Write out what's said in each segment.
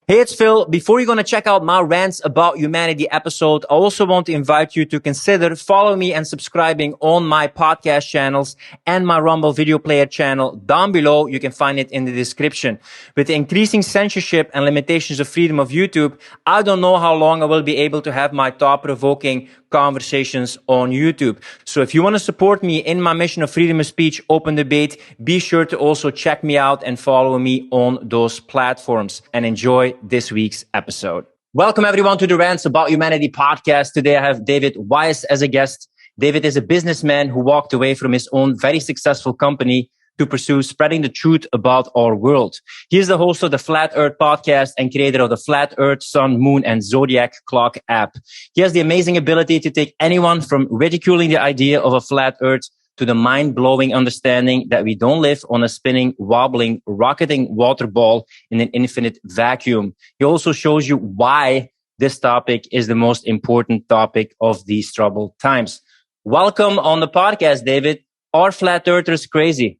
Hey, it's Phil. Before you're going to check out my Rants About Humanity episode, I also want to invite you to consider following me and subscribing on my podcast channels and my Rumble video player channel down below. You can find it in the description. With the increasing censorship and limitations of freedom of YouTube, I don't know how long I will be able to have my thought-provoking conversations on YouTube. So if you want to support me in my mission of freedom of speech, open debate, be sure to also check me out and follow me on those platforms, and enjoy this week's episode. Welcome everyone to the Rants About Humanity podcast. Today I have David Weiss as a guest. David is a businessman who walked away from his own very successful company to pursue spreading the truth about our world. He is the host of the Flat Earth podcast and creator of the Flat Earth, Sun, Moon, and Zodiac Clock app. He has the amazing ability to take anyone from ridiculing the idea of a flat Earth to the mind-blowing understanding that we don't live on a spinning, wobbling, rocketing water ball in an infinite vacuum. He also shows you why this topic is the most important topic of these troubled times. Welcome on the podcast, David. Are flat earthers crazy?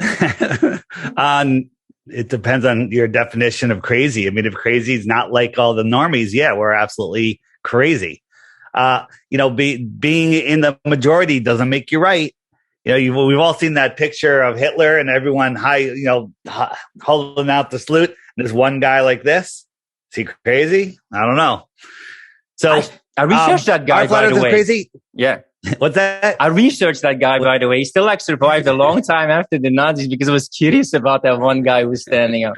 It depends on your definition of crazy. I mean, if crazy is not like all the normies, yeah, we're absolutely crazy. Being in the majority doesn't make you right. We've all seen that picture of Hitler and everyone holding out the salute. And there's one guy like this. Is he crazy? I don't know. So I researched that guy, by the way. Crazy? Yeah. What's that? I researched that guy, by the way. He still survived a long time after the Nazis because I was curious about that one guy who was standing up.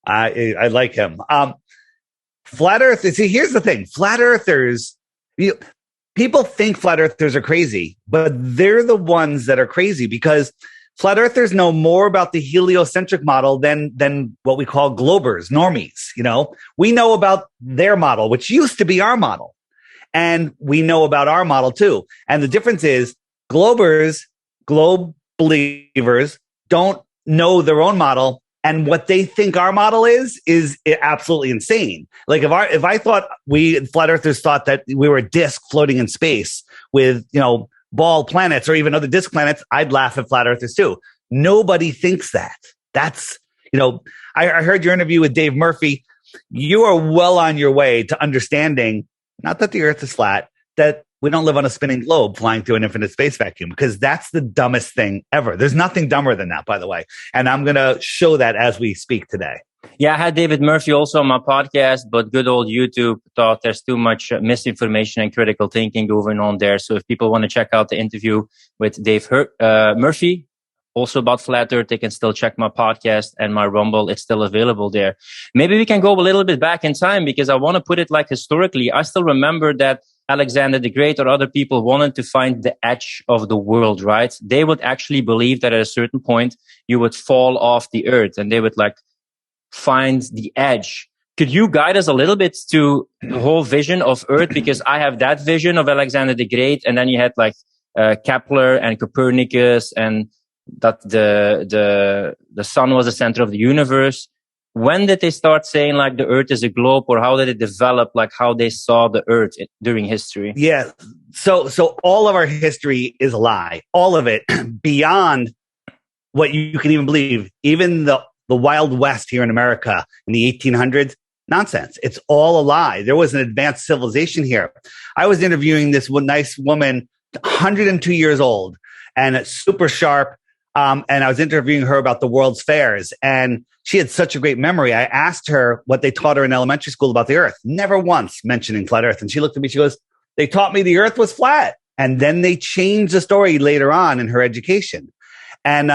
I like him. Flat Earth. See, here's the thing. Flat Earthers, people think flat earthers are crazy, but they're the ones that are crazy because flat earthers know more about the heliocentric model than what we call globers, normies. We know about their model, which used to be our model. And we know about our model too. And the difference is globe believers don't know their own model. And what they think our model is absolutely insane. Like if I thought flat earthers thought that we were a disk floating in space with, ball planets or even other disk planets, I'd laugh at flat earthers too. Nobody thinks that. That's, I heard your interview with Dave Murphy. You are well on your way to understanding, not that the earth is flat, that we don't live on a spinning globe flying through an infinite space vacuum, because that's the dumbest thing ever. There's nothing dumber than that, by the way. And I'm going to show that as we speak today. Yeah, I had David Murphy also on my podcast, but good old YouTube thought there's too much misinformation and critical thinking going on there. So if people want to check out the interview with Dave Murphy, also about flat earth, they can still check my podcast and my Rumble. It's still available there. Maybe we can go a little bit back in time, because I want to put it like historically. I still remember that Alexander the Great or other people wanted to find the edge of the world, right? They would actually believe that at a certain point you would fall off the earth and they would find the edge. Could you guide us a little bit to the whole vision of earth? Because I have that vision of Alexander the Great, and then you had Kepler and Copernicus, and that the sun was the center of the universe. When did they start saying the earth is a globe, or how did it develop, how they saw the earth during history? Yeah. So all of our history is a lie. All of it, beyond what you can even believe. Even the Wild West here in America in the 1800s, nonsense. It's all a lie. There was an advanced civilization here. I was interviewing this nice woman, 102 years old, and super sharp. And I was interviewing her about the world's fairs, and she had such a great memory. I asked her what they taught her in elementary school about the earth, never once mentioning flat earth. And she looked at me, she goes, "They taught me the earth was flat." And then they changed the story later on in her education. And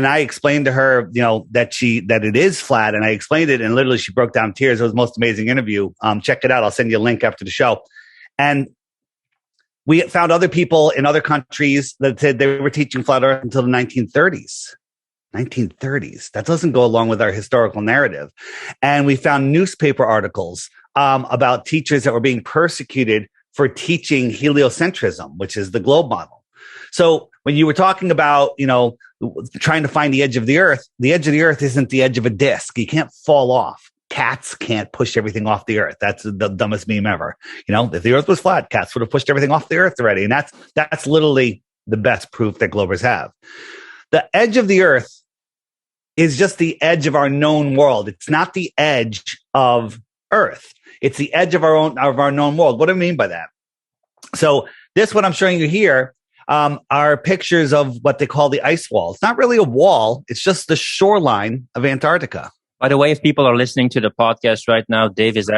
I explained to her, that it is flat. And I explained it, and literally she broke down in tears. It was the most amazing interview. Check it out. I'll send you a link after the show. And we found other people in other countries that said they were teaching flat earth until the 1930s. 1930s. That doesn't go along with our historical narrative. And we found newspaper articles about teachers that were being persecuted for teaching heliocentrism, which is the globe model. So when you were talking about, trying to find the edge of the earth isn't the edge of a disc. You can't fall off. Cats can't push everything off the earth. That's the dumbest meme ever. If the earth was flat, cats would have pushed everything off the earth already. And that's literally the best proof that globers have. The edge of the earth is just the edge of our known world. It's not the edge of Earth. It's the edge of our known world. What do I mean by that? So this, what I'm showing you here, are pictures of what they call the ice wall. It's not really a wall. It's just the shoreline of Antarctica. By the way, if people are listening to the podcast right now, Dave is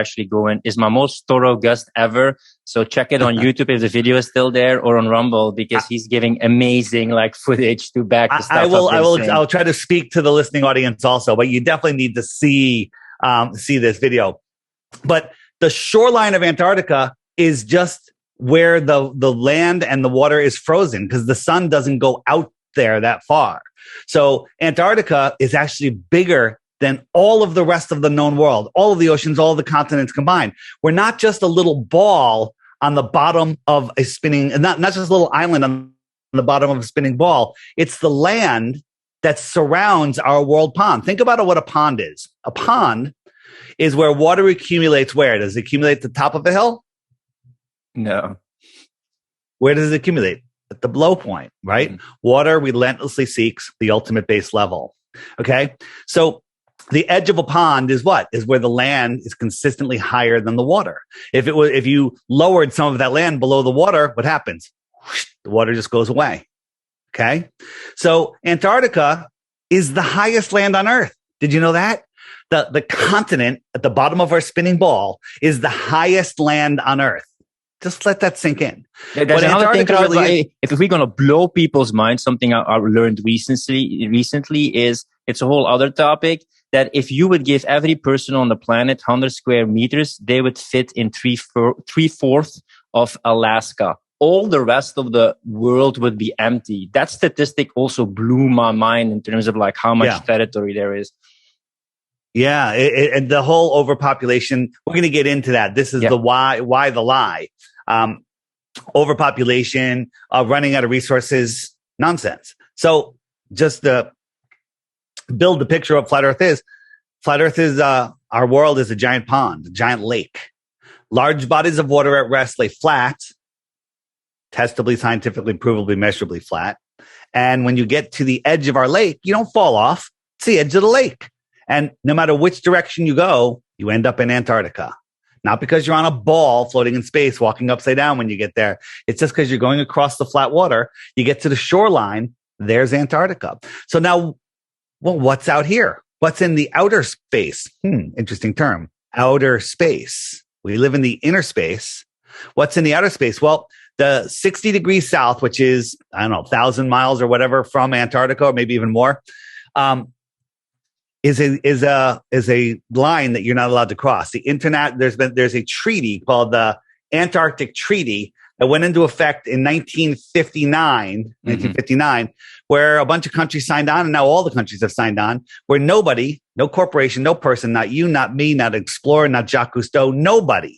my most thorough guest ever. So check it on YouTube if the video is still there, or on Rumble, because he's giving amazing footage to back the stuff. I'll try to speak to the listening audience also, but you definitely need to see this video. But the shoreline of Antarctica is just where the land and the water is frozen, because the sun doesn't go out there that far. So Antarctica is actually bigger than all of the rest of the known world, all of the oceans, all of the continents combined. We're not just a little ball on the bottom of a spinning, not just a little island on the bottom of a spinning ball. It's the land that surrounds our world pond. Think about what a pond is. A pond is where water accumulates. Where does it accumulate? At the top of a hill? No. Where does it accumulate? At the blow point, right? Mm-hmm. Water relentlessly seeks the ultimate base level. Okay. So the edge of a pond is what? Is where the land is consistently higher than the water. If you lowered some of that land below the water, what happens? The water just goes away. Okay. So Antarctica is the highest land on Earth. Did you know that? The continent at the bottom of our spinning ball is the highest land on Earth. Just let that sink in. Yeah, there's another thing, if we're going to blow people's minds, something I learned recently is, it's a whole other topic, that if you would give every person on the planet 100 square meters, they would fit in three-fourths of Alaska. All the rest of the world would be empty. That statistic also blew my mind in terms of how much territory there is. Yeah, and the whole overpopulation, we're going to get into that. This is the why the lie. Overpopulation, running out of resources, nonsense. So just to build the picture of what flat Earth is our world is a giant pond, a giant lake. Large bodies of water at rest lay flat, testably, scientifically, provably, measurably flat. And when you get to the edge of our lake, you don't fall off. It's the edge of the lake. And no matter which direction you go, you end up in Antarctica. Not because you're on a ball floating in space, walking upside down when you get there. It's just because you're going across the flat water. You get to the shoreline, there's Antarctica. So now, what's out here? What's in the outer space? Interesting term. Outer space. We live in the inner space. What's in the outer space? Well, the 60 degrees south, which is, 1,000 miles or whatever from Antarctica, or maybe even more, is a line that you're not allowed to cross. There's a treaty called the Antarctic Treaty that went into effect in 1959, where a bunch of countries signed on, and now all the countries have signed on, where nobody, no corporation, no person, not you, not me, not explorer, not 𝗥𝗲𝘁𝘀, nobody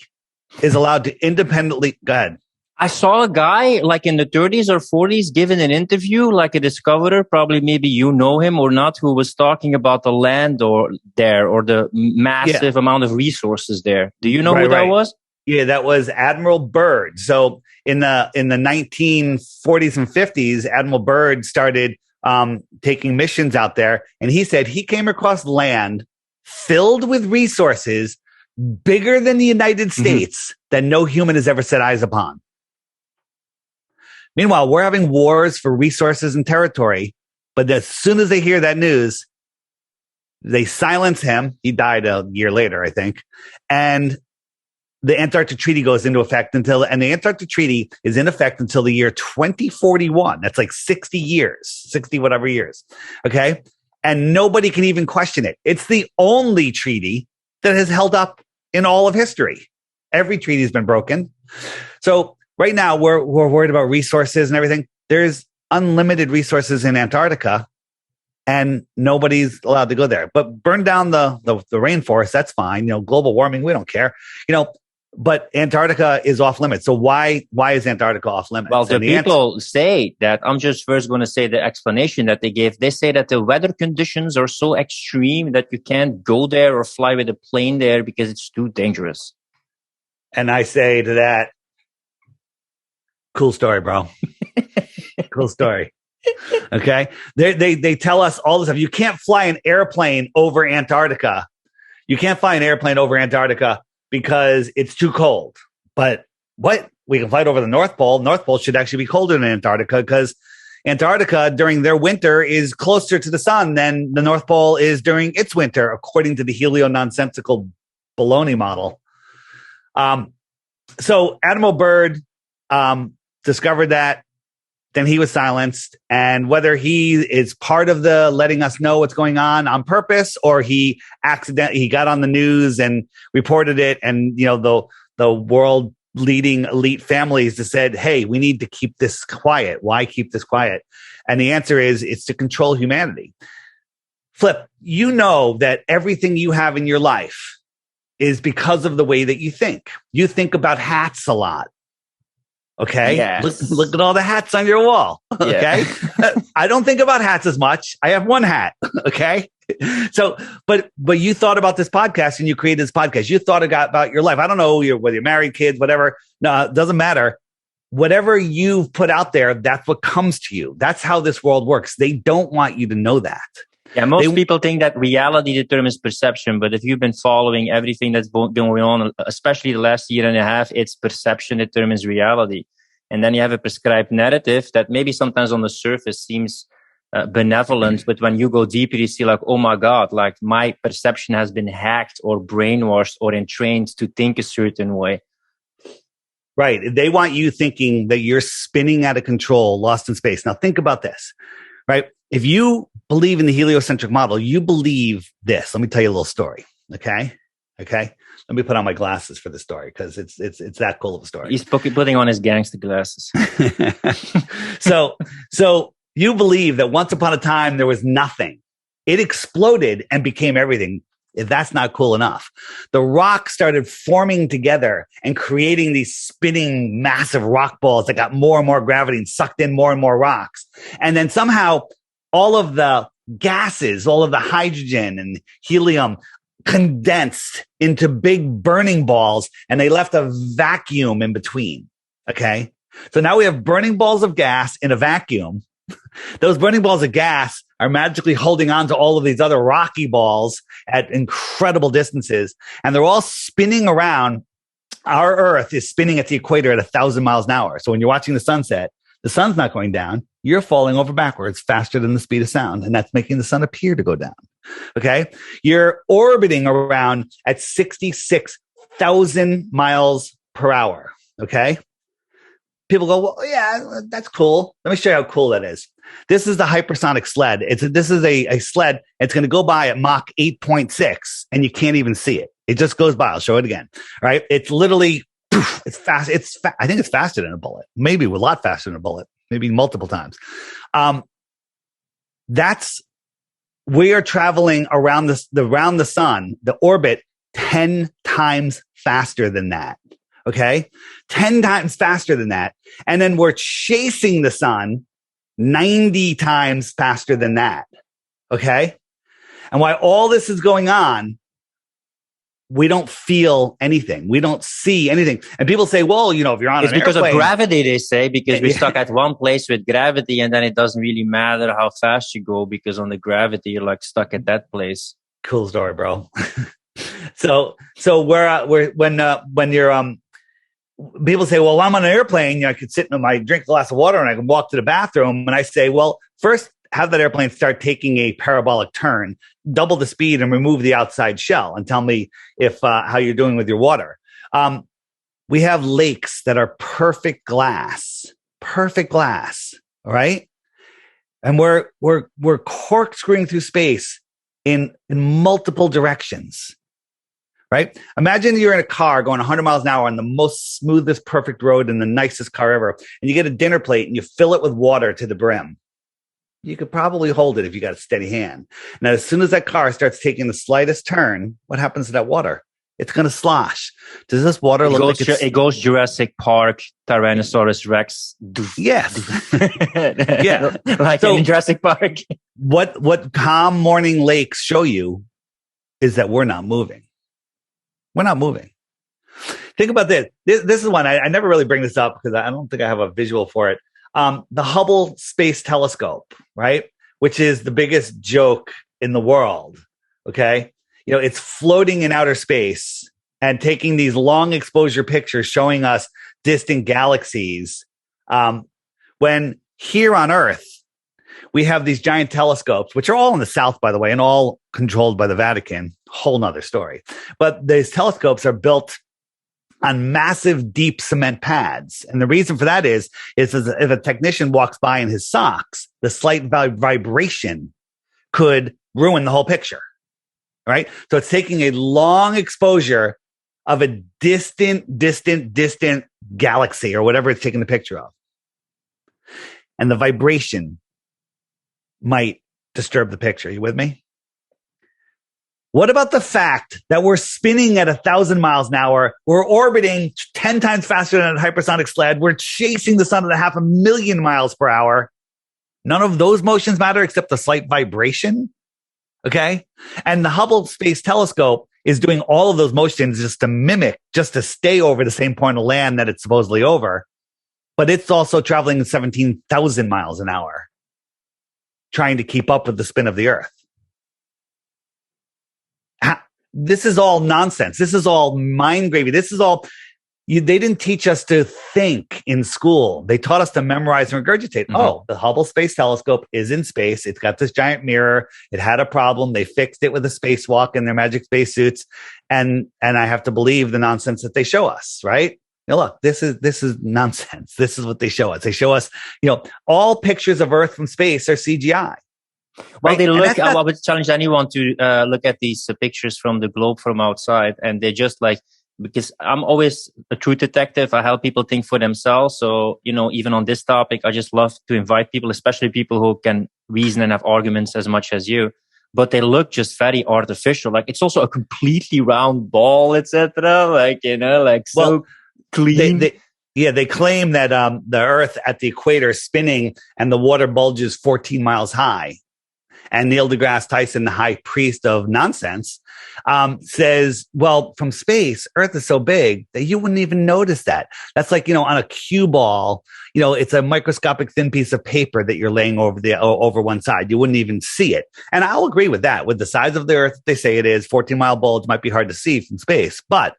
is allowed to independently, go ahead. I saw a guy in the 30s or 40s giving an interview, a discoverer, probably maybe you know him or not, who was talking about the land or the massive amount of resources there. Do you know who that was? Yeah, that was Admiral Byrd. So in the 1940s and 50s, Admiral Byrd started taking missions out there, and he said he came across land filled with resources bigger than the United States that no human has ever set eyes upon. Meanwhile, we're having wars for resources and territory, but as soon as they hear that news, they silence him. He died a year later, I think. And the Antarctic Treaty goes into effect and the Antarctic Treaty is in effect until the year 2041. That's 60 whatever years. Okay. And nobody can even question it. It's the only treaty that has held up in all of history. Every treaty has been broken. So right now we're worried about resources and everything. There's unlimited resources in Antarctica and nobody's allowed to go there. But burn down the rainforest, that's fine. Global warming, we don't care. But Antarctica is off limits. So why is Antarctica off limits? Well, the people say that, I'm just first going to say the explanation that they gave. They say that the weather conditions are so extreme that you can't go there or fly with a plane there because it's too dangerous. And I say to that, cool story, bro. Cool story. Okay. They tell us all this stuff. You can't fly an airplane over Antarctica. You can't fly an airplane over Antarctica because it's too cold. But what? We can fly it over the North Pole. North Pole should actually be colder than Antarctica because Antarctica during their winter is closer to the sun than the North Pole is during its winter, according to the helio-nonsensical baloney model. So Admiral Byrd discovered that. Then he was silenced. And whether he is part of the letting us know what's going on purpose, or he got on the news and reported it, and the world leading elite families that said, hey, we need to keep this quiet. Why keep this quiet? And the answer is it's to control humanity. Flip, you know that everything you have in your life is because of the way that you think. You think about hats a lot. Okay. Yes. Look at all the hats on your wall. Okay. Yeah. I don't think about hats as much. I have one hat. Okay. So, but you thought about this podcast and you created this podcast. You thought about your life. I don't know whether you're married, kids, whatever. No, it doesn't matter. Whatever you've put out there, that's what comes to you. That's how this world works. They don't want you to know that. Yeah, most people think that reality determines perception, but if you've been following everything that's been going on, especially the last year and a half, it's perception determines reality. And then you have a prescribed narrative that maybe sometimes on the surface seems benevolent, but when you go deeper, you see like, oh my God, like my perception has been hacked or brainwashed or entrained to think a certain way. Right. They want you thinking that you're spinning out of control, lost in space. Now think about this, right? If you believe in the heliocentric model, you believe this. Let me tell you a little story. Okay. Let me put on my glasses for the story because it's that cool of a story. He's putting on his gangster glasses. So you believe that once upon a time there was nothing. It exploded and became everything. If that's not cool enough, the rocks started forming together and creating these spinning massive rock balls that got more and more gravity and sucked in more and more rocks. And then somehow all of the gases, all of the hydrogen and helium condensed into big burning balls, and they left a vacuum in between. Okay. So now we have burning balls of gas in a vacuum. Those burning balls of gas are magically holding on to all of these other rocky balls at incredible distances. And they're all spinning around. Our Earth is spinning at the equator at 1,000 miles an hour. So when you're watching the sunset, the sun's not going down. You're falling over backwards faster than the speed of sound. And that's making the sun appear to go down. Okay. You're orbiting around at 66,000 miles per hour. Okay. People go, well, yeah, that's cool. Let me show you how cool that is. This is the hypersonic sled. This is a sled. It's going to go by at Mach 8.6 and you can't even see it. It just goes by. I'll show it again. All right. It's literally, it's fast. I think it's faster than a bullet. Maybe a lot faster than a bullet. Maybe multiple times. We are traveling around the sun, the orbit 10 times faster than that. Okay. 10 times faster than that. And then we're chasing the sun 90 times faster than that. Okay. And while all this is going on, we don't feel anything. We don't see anything. And people say, well, if you're on it's an because airplane, of gravity, they say, because we're stuck at one place with gravity, and then it doesn't really matter how fast you go because on the gravity, you're like stuck at that place. Cool story, bro. So when you're, people say, well, I'm on an airplane, I could sit and drink a glass of water and I can walk to the bathroom. And I say, well, first have that airplane start taking a parabolic turn, double the speed and remove the outside shell and tell me if, how you're doing with your water. We have lakes that are perfect glass. All right. And we're corkscrewing through space in multiple directions. Right? Imagine you're in a car going 100 miles an hour on the most smoothest, perfect road and the nicest car ever. And you get a dinner plate and you fill it with water to the brim. You could probably hold it if you got a steady hand. Now, as soon as that car starts taking the slightest turn, what happens to that water? It's going to slosh. Does this water look like it goes Jurassic Park, Tyrannosaurus Rex? Yes. Yeah. Like in Jurassic Park. What calm morning lakes show you is that we're not moving. We're not moving. Think about this. This is one. I never really bring this up because I don't think I have a visual for it. The Hubble Space Telescope, right? Which is the biggest joke in the world. Okay. It's floating in outer space and taking these long exposure pictures showing us distant galaxies. When here on Earth, we have these giant telescopes, which are all in the south, by the way, and all controlled by the Vatican. Whole nother story. But these telescopes are built on massive, deep cement pads. And the reason for that is if a technician walks by in his socks, the slight vibration could ruin the whole picture, right? So it's taking a long exposure of a distant galaxy or whatever it's taking the picture of. And the vibration might disturb the picture. You with me? What about the fact that we're spinning at 1,000 miles an hour? We're orbiting 10 times faster than a hypersonic sled. We're chasing the sun at 500,000 miles per hour. None of those motions matter except the slight vibration. Okay. And the Hubble Space Telescope is doing all of those motions just to stay over the same point of land that it's supposedly over. But it's also traveling at 17,000 miles an hour, trying to keep up with the spin of the Earth. This is all nonsense. This is all mind gravy. This is all, they didn't teach us to think in school. They taught us to memorize and regurgitate. Mm-hmm. Oh, the Hubble Space Telescope is in space. It's got this giant mirror. It had a problem. They fixed it with a spacewalk and their magic spacesuits. And I have to believe the nonsense that they show us, right? Now, look, this is nonsense. This is what they show us. They show us, all pictures of Earth from space are CGI. Well, right? they look. I would challenge anyone to look at these pictures from the globe from outside, and they're just like, because I'm always a truth detective. I help people think for themselves. So, even on this topic, I just love to invite people, especially people who can reason and have arguments as much as you. But they look just very artificial. Like it's also a completely round ball, etc. So clean. They claim that the Earth at the equator is spinning and the water bulges 14 miles high. And Neil deGrasse Tyson, the high priest of nonsense, says, well, from space, Earth is so big that you wouldn't even notice that. That's like, on a cue ball, it's a microscopic thin piece of paper that you're laying over one side. You wouldn't even see it. And I'll agree with that. With the size of the Earth, they say it is 14-mile bulge might be hard to see from space, but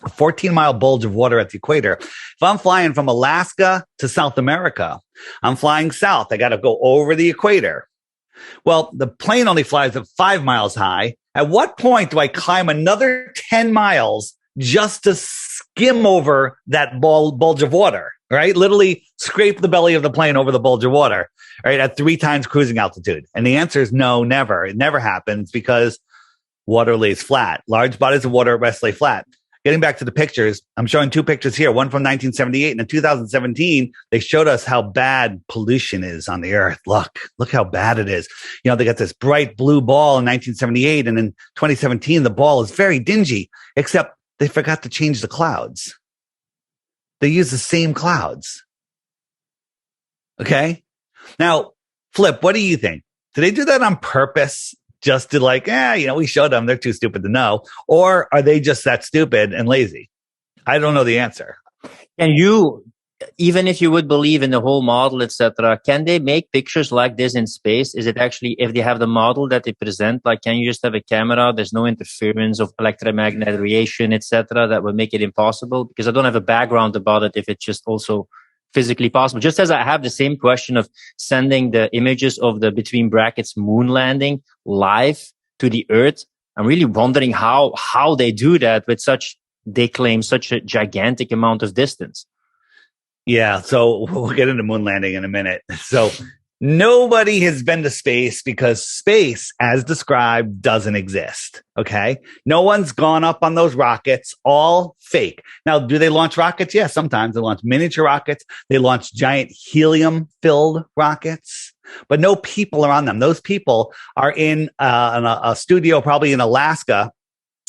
a 14-mile bulge of water at the equator. If I'm flying from Alaska to South America, I'm flying south. I got to go over the equator. Well, the plane only flies at 5 miles high. At what point do I climb another 10 miles just to skim over that bulge of water, right? Literally scrape the belly of the plane over the bulge of water, right? At 3 times cruising altitude. And the answer is no, never. It never happens because water lays flat. Large bodies of water at rest lay flat. Getting back to the pictures, I'm showing 2 pictures here, one from 1978 and in 2017, they showed us how bad pollution is on the Earth. Look how bad it is. They got this bright blue ball in 1978 and in 2017, the ball is very dingy, except they forgot to change the clouds. They use the same clouds. Okay. Now, Flip, what do you think? Did they do that on purpose? Just to we showed them, they're too stupid to know. Or are they just that stupid and lazy? I don't know the answer. And even if you would believe in the whole model, etc., can they make pictures like this in space? Is it actually, if they have the model that they present, can you just have a camera? There's no interference of electromagnetic radiation, etc., that would make it impossible? Because I don't have a background about it if it's just also physically possible. Just as I have the same question of sending the images of the between brackets moon landing live to the Earth, I'm really wondering how they do that with they claim such a gigantic amount of distance. Yeah, so we'll get into moon landing in a minute. So nobody has been to space because space, as described, doesn't exist. Okay. No one's gone up on those rockets, all fake. Now, do they launch rockets? Yes, sometimes they launch miniature rockets. They launch giant helium-filled rockets, but no people are on them. Those people are in a studio, probably in Alaska,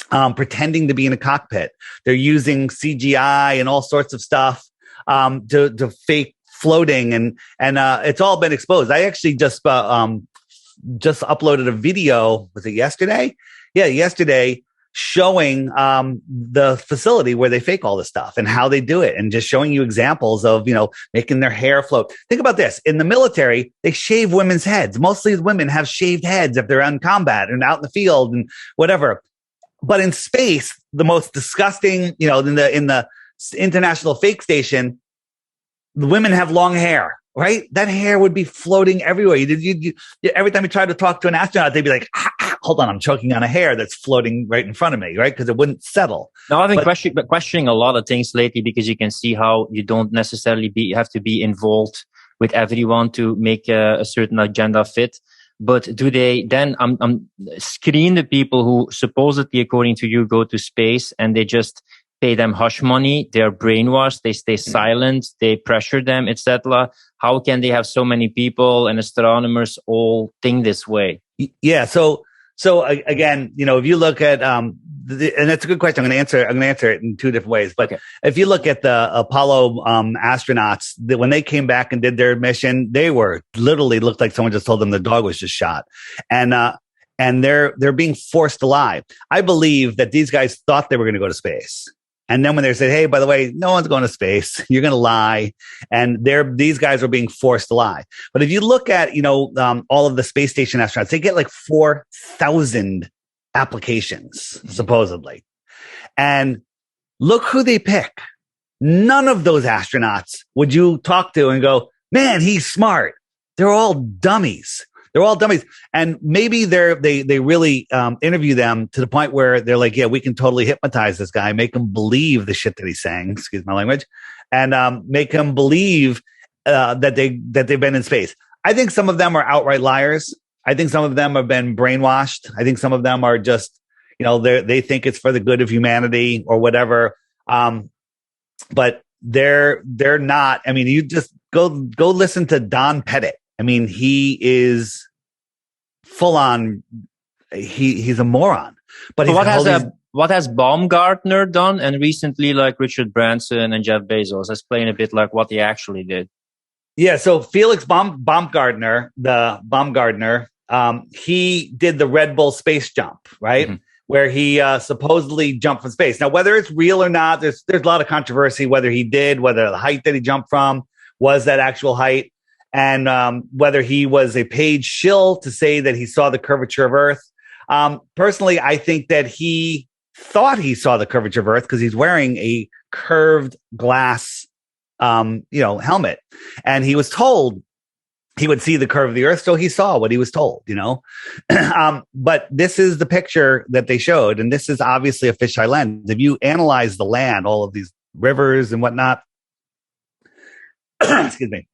pretending to be in a cockpit. They're using CGI and all sorts of stuff to fake floating and it's all been exposed. I actually just uploaded a video. Was it yesterday? Yeah, yesterday, showing the facility where they fake all this stuff and how they do it, and just showing you examples of, making their hair float. Think about this. In the military, they shave women's heads. Mostly women have shaved heads if they're in combat and out in the field and whatever. But in space, the most disgusting, in the International Fake Station, the women have long hair, right? That hair would be floating everywhere. Every time you tried to talk to an astronaut, they'd be like, hold on, I'm choking on a hair that's floating right in front of me, right? Because it wouldn't settle. Now, I've been questioning a lot of things lately, because you can see how you don't necessarily have to be involved with everyone to make a certain agenda fit. But do they then screen the people who supposedly, according to you, go to space, and they just pay them hush money? They're brainwashed. They stay silent. They pressure them, etc. How can they have so many people and astronomers all think this way? Yeah. So again, if you look at, and that's a good question. I'm going to answer it in two different ways. But if you look at the Apollo astronauts, when they came back and did their mission, they were literally looked like someone just told them the dog was just shot. And they're being forced to lie. I believe that these guys thought they were going to go to space. And then when they said, hey, by the way, no one's going to space, you're going to lie. And these guys are being forced to lie. But if you look at, all of the space station astronauts, they get like 4,000 applications, supposedly. And look who they pick. None of those astronauts would you talk to and go, man, he's smart. They're all dummies. And maybe they really interview them to the point where they're like, yeah, we can totally hypnotize this guy, make him believe the shit that he's saying, excuse my language, and make him believe that they've been in space. I think some of them are outright liars. I think some of them have been brainwashed. I think some of them are just, they think it's for the good of humanity or whatever. But they're not. I mean, you just go listen to Don Pettit. I mean, he is full on. He's a moron. But what has Baumgartner done? And recently, like Richard Branson and Jeff Bezos, explain a bit like what he actually did. Yeah. So Felix Baumgartner, he did the Red Bull space jump, right? Mm-hmm. Where he supposedly jumped from space. Now, whether it's real or not, there's a lot of controversy whether he did, whether the height that he jumped from was that actual height. And whether he was a paid shill to say that he saw the curvature of Earth. Personally, I think that he thought he saw the curvature of Earth because he's wearing a curved glass, helmet. And he was told he would see the curve of the Earth, so he saw what he was told, But this is the picture that they showed, and this is obviously a fisheye lens. If you analyze the land, all of these rivers and whatnot, excuse me.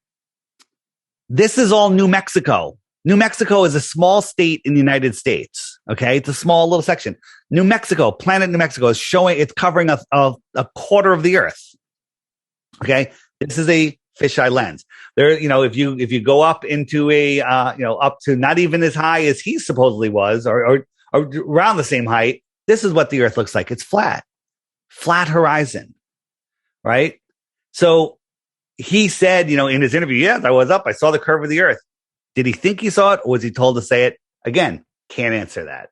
This is all New Mexico. New Mexico is a small state in the United States. Okay. It's a small little section. New Mexico, planet New Mexico is it's covering a quarter of the Earth. Okay. This is a fisheye lens. There, if you go up into up to not even as high as he supposedly was or around the same height, this is what the Earth looks like. It's flat horizon. Right. So, he said, in his interview, yes, I was up. I saw the curve of the Earth. Did he think he saw it, or was he told to say it? Again, can't answer that.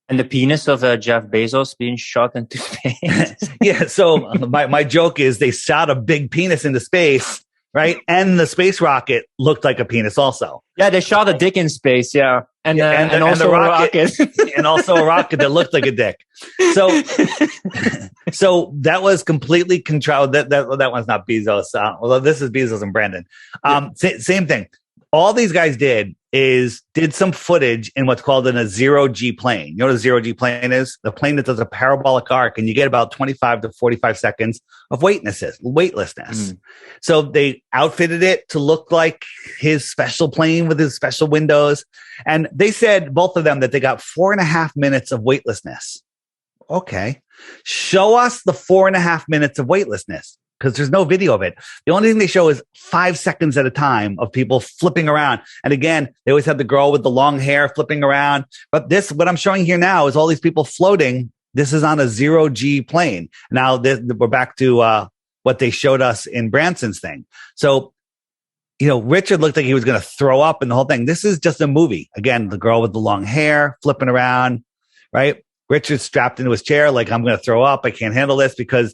And the penis of Jeff Bezos being shot into space. Yeah. So my joke is they shot a big penis into space, right? And the space rocket looked like a penis also. Yeah, they shot a dick in space. Yeah. And also a rocket. And also a rocket that looked like a dick. So that was completely controlled. That one's not Bezos. Although this is Bezos and Brandon. Same thing. All these guys did some footage in what's called a 0G plane. You know what a 0G plane is? The plane that does a parabolic arc, and you get about 25 to 45 seconds of weightlessness. Mm. So they outfitted it to look like his special plane with his special windows. And they said, both of them, that they got 4.5 minutes of weightlessness. Okay. Show us the 4.5 minutes of weightlessness, because there's no video of it. The only thing they show is 5 seconds at a time of people flipping around. And again, they always have the girl with the long hair flipping around. But what I'm showing here now is all these people floating. This is on a 0G plane. Now we're back to what they showed us in Branson's thing. So, Richard looked like he was going to throw up in the whole thing. This is just a movie. Again, the girl with the long hair flipping around, right? Richard's strapped into his chair like, I'm going to throw up. I can't handle this, because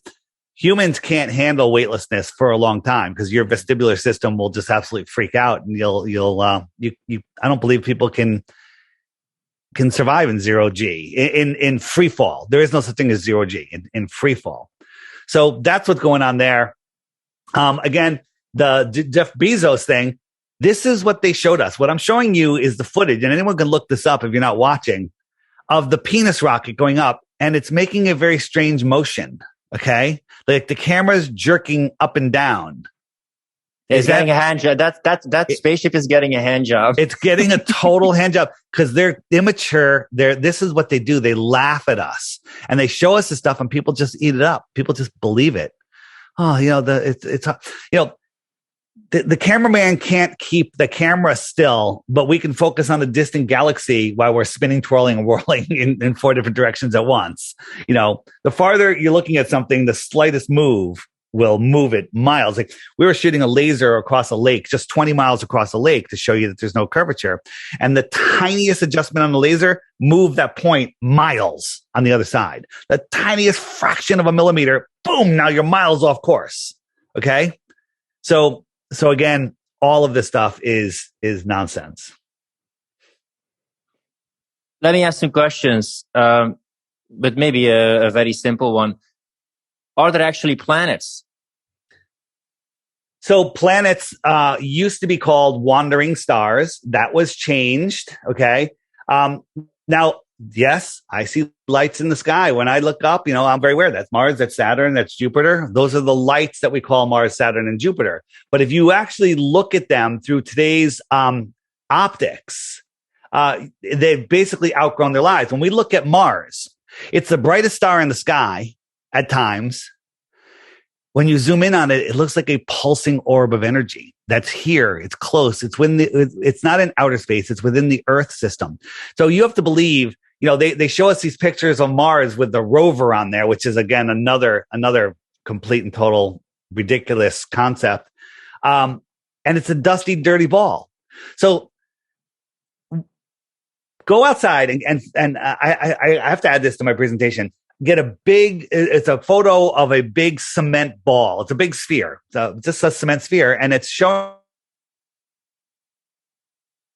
humans can't handle weightlessness for a long time, because your vestibular system will just absolutely freak out, and I don't believe people can survive in 0G, in free fall. There is no such thing as 0G in free fall. So that's what's going on there. Again, the Jeff Bezos thing, this is what they showed us. What I'm showing you is the footage, and anyone can look this up if you're not watching, of the penis rocket going up, and it's making a very strange motion. Okay. Like the camera's jerking up and down. It's getting a hand job. That spaceship is getting a hand job. It's getting a total hand job, because they're immature. This is what they do. They laugh at us, and they show us this stuff, and people just eat it up. People just believe it. Oh, the cameraman can't keep the camera still, but we can focus on the distant galaxy while we're spinning, twirling, and whirling in 4 different directions at once. The farther you're looking at something, the slightest move will move it miles. Like, we were shooting a laser across a lake, just 20 miles across a lake, to show you that there's no curvature. And the tiniest adjustment on the laser moved that point miles on the other side. The tiniest fraction of a millimeter, boom, now you're miles off course. Okay. So again, all of this stuff is nonsense. Let me ask some questions, but maybe a very simple one. Are there actually planets? So planets used to be called wandering stars. That was changed. Okay. Now, yes, I see lights in the sky. When I look up, I'm very aware that's Mars, that's Saturn, that's Jupiter. Those are the lights that we call Mars, Saturn, and Jupiter. But if you actually look at them through today's optics, they've basically outgrown their lives. When we look at Mars, it's the brightest star in the sky at times. When you zoom in on it, it looks like a pulsing orb of energy that's here. It's close. It's not in outer space. It's within the Earth system. So you have to believe, they show us these pictures of Mars with the rover on there, which is, again, another complete and total ridiculous concept. And it's a dusty, dirty ball. So go outside and I have to add this to my presentation. Get it's a photo of a big cement ball. It's a big sphere. So just a cement sphere. And it's showing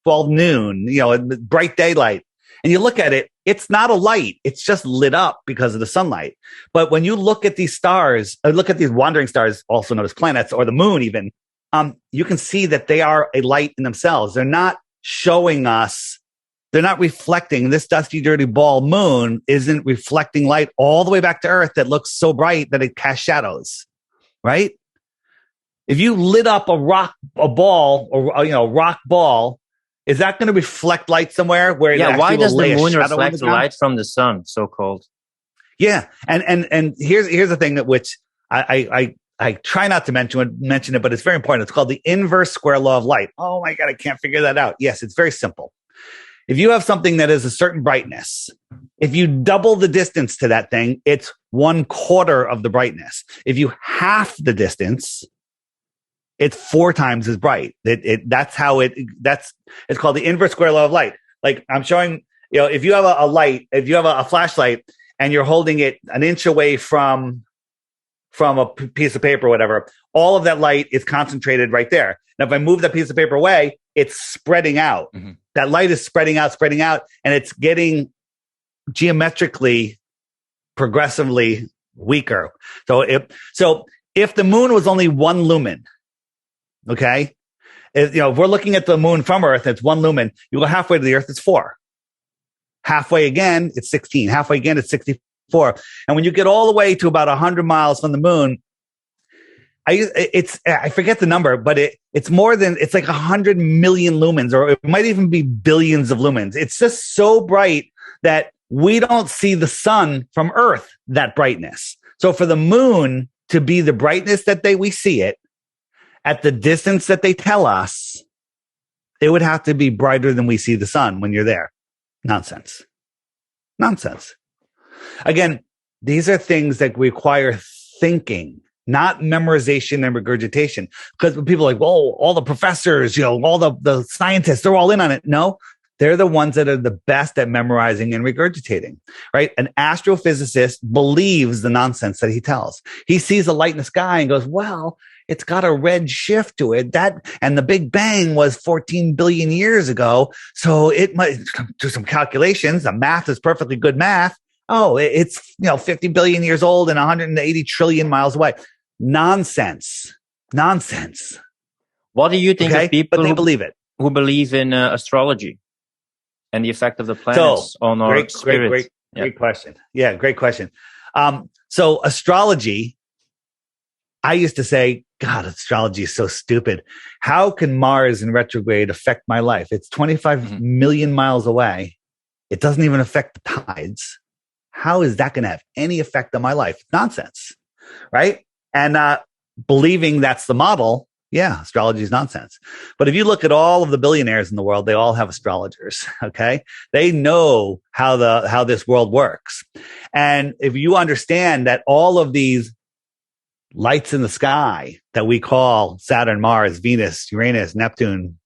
12 noon, bright daylight. And you look at it, it's not a light. It's just lit up because of the sunlight. But when you look at these stars, look at these wandering stars, also known as planets, or the moon even, you can see that they are a light in themselves. They're not showing us. They're not reflecting. This dusty, dirty ball moon isn't reflecting light all the way back to Earth that looks so bright that it casts shadows, right? If you lit up a rock ball, is that going to reflect light somewhere? Why does the moon reflect light from the sun? So cold. Yeah, and here's the thing that which I try not to mention it, but it's very important. It's called the inverse square law of light. Oh my God, I can't figure that out. Yes, it's very simple. If you have something that is a certain brightness, if you double the distance to that thing, it's 1/4 of the brightness. If you half the distance, it's 4 times as bright. It's called the inverse square law of light. Like I'm showing, if you have a light, if you have a flashlight and you're holding it an inch away from a piece of paper or whatever, all of that light is concentrated right there. Now, if I move that piece of paper away, it's spreading out. Mm-hmm. That light is spreading out, and it's getting geometrically, progressively weaker. So if the moon was only 1 lumen, okay, if we're looking at the moon from Earth, it's 1 lumen. You go halfway to the Earth, it's 4. Halfway again, it's 16. Halfway again, it's 64. And when you get all the way to about 100 miles from the moon, I forget the number, but it's like 100 million lumens, or it might even be billions of lumens. It's just so bright that we don't see the sun from Earth, that brightness. So for the moon to be the brightness that we see it at the distance that they tell us, it would have to be brighter than we see the sun when you're there. Nonsense. Again, these are things that require thinking, not memorization and regurgitation. Because when people are like, well, all the professors, all the scientists, they're all in on it. No, They're the ones that are the best at memorizing and regurgitating, right? An astrophysicist believes the nonsense that he tells. He sees a light in the sky and goes, well, it's got a red shift to it. And the Big Bang was 14 billion years ago. So it might do some calculations. The math is perfectly good math. Oh, it's 50 billion years old and 180 trillion miles away. Nonsense. What do you think of people but they believe it, who believe in astrology and the effect of the planets on our spirit? Great question. Yeah, great question. So astrology, I used to say, God, astrology is so stupid. How can Mars in retrograde affect my life? It's 25 million miles away. It doesn't even affect the tides. How is that going to have any effect on my life? Nonsense, right? And believing that's the model, yeah, astrology is nonsense. But if you look at all of the billionaires in the world, they all have astrologers, okay? They know how this world works. And if you understand that all of these lights in the sky that we call Saturn, Mars, Venus, Uranus, Neptune,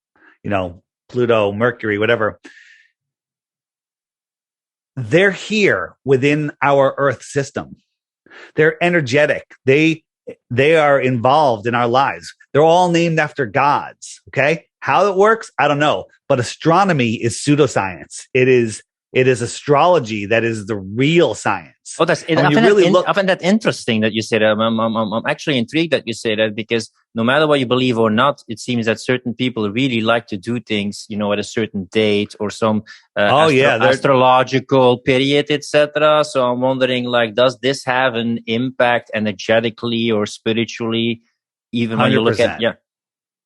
Pluto, Mercury, whatever, they're here within our Earth system. They're energetic. They are involved in our lives. They're all named after gods. Okay. How it works, I don't know. But astronomy is pseudoscience. It is astrology that is the real science. Oh, I find that interesting that you say that. I'm actually intrigued that you say that, because no matter what you believe or not, it seems that certain people really like to do things, at a certain date or some astrological period, etc. So I'm wondering, does this have an impact energetically or spiritually, even when you look at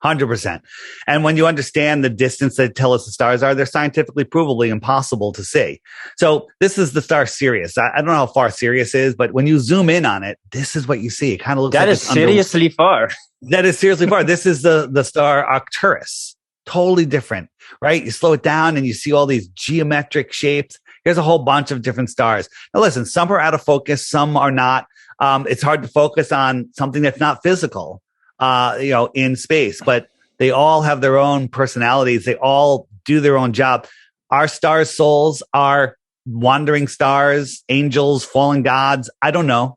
100%. And when you understand the distance they tell us the stars are, they're scientifically provably impossible to see. So this is the star Sirius. I don't know how far Sirius is, but when you zoom in on it, this is what you see. It kind of looks that is seriously far. That is seriously far. This is the star 𝗥𝗁𝘁. Totally different, right? You slow it down and you see all these geometric shapes. Here's a whole bunch of different stars. Now listen, some are out of focus, some are not. It's hard to focus on something that's not physical. In space, but they all have their own personalities. They all do their own job. Our stars' souls are wandering stars, angels, fallen gods. I don't know.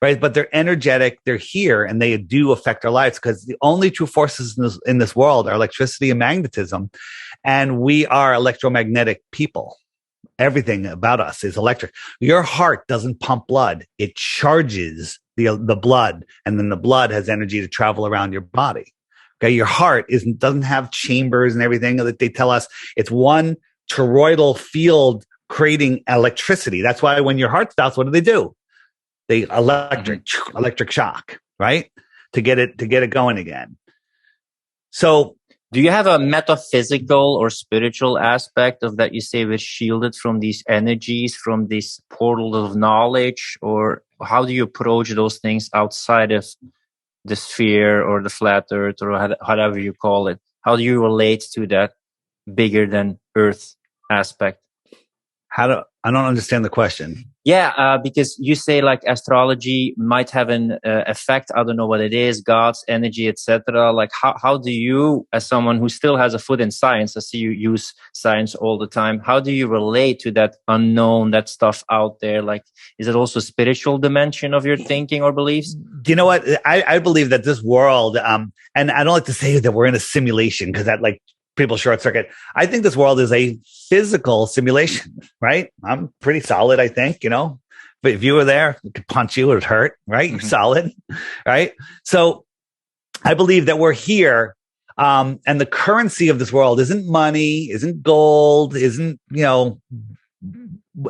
Right. But they're energetic. They're here and they do affect our lives, because the only true forces in this world are electricity and magnetism. And we are electromagnetic people. Everything about us is electric. Your heart doesn't pump blood. It charges the blood, and then the blood has energy to travel around your body. Okay. Your heart doesn't have chambers and everything that they tell us. It's one toroidal field creating electricity. That's why when your heart stops, what do? They electric shock, right? To get it going again. So do you have a metaphysical or spiritual aspect of that you say we're shielded from these energies, from this portal of knowledge, or how do you approach those things outside of the sphere or the flat earth or however you call it? How do you relate to that bigger than earth aspect? I don't understand the question. Yeah, because you say astrology might have an effect. I don't know what it is, God's energy, etc. How do you, as someone who still has a foot in science, I see you use science all the time, how do you relate to that unknown, that stuff out there? Is it also a spiritual dimension of your thinking or beliefs? Do you know what? I believe that this world, and I don't like to say that we're in a simulation, because that people short circuit. I think this world is a physical simulation, right? I'm pretty solid, I think, but if you were there, it could punch you, it would hurt, right? You're solid, right? So I believe that we're here. And the currency of this world isn't money, isn't gold, isn't,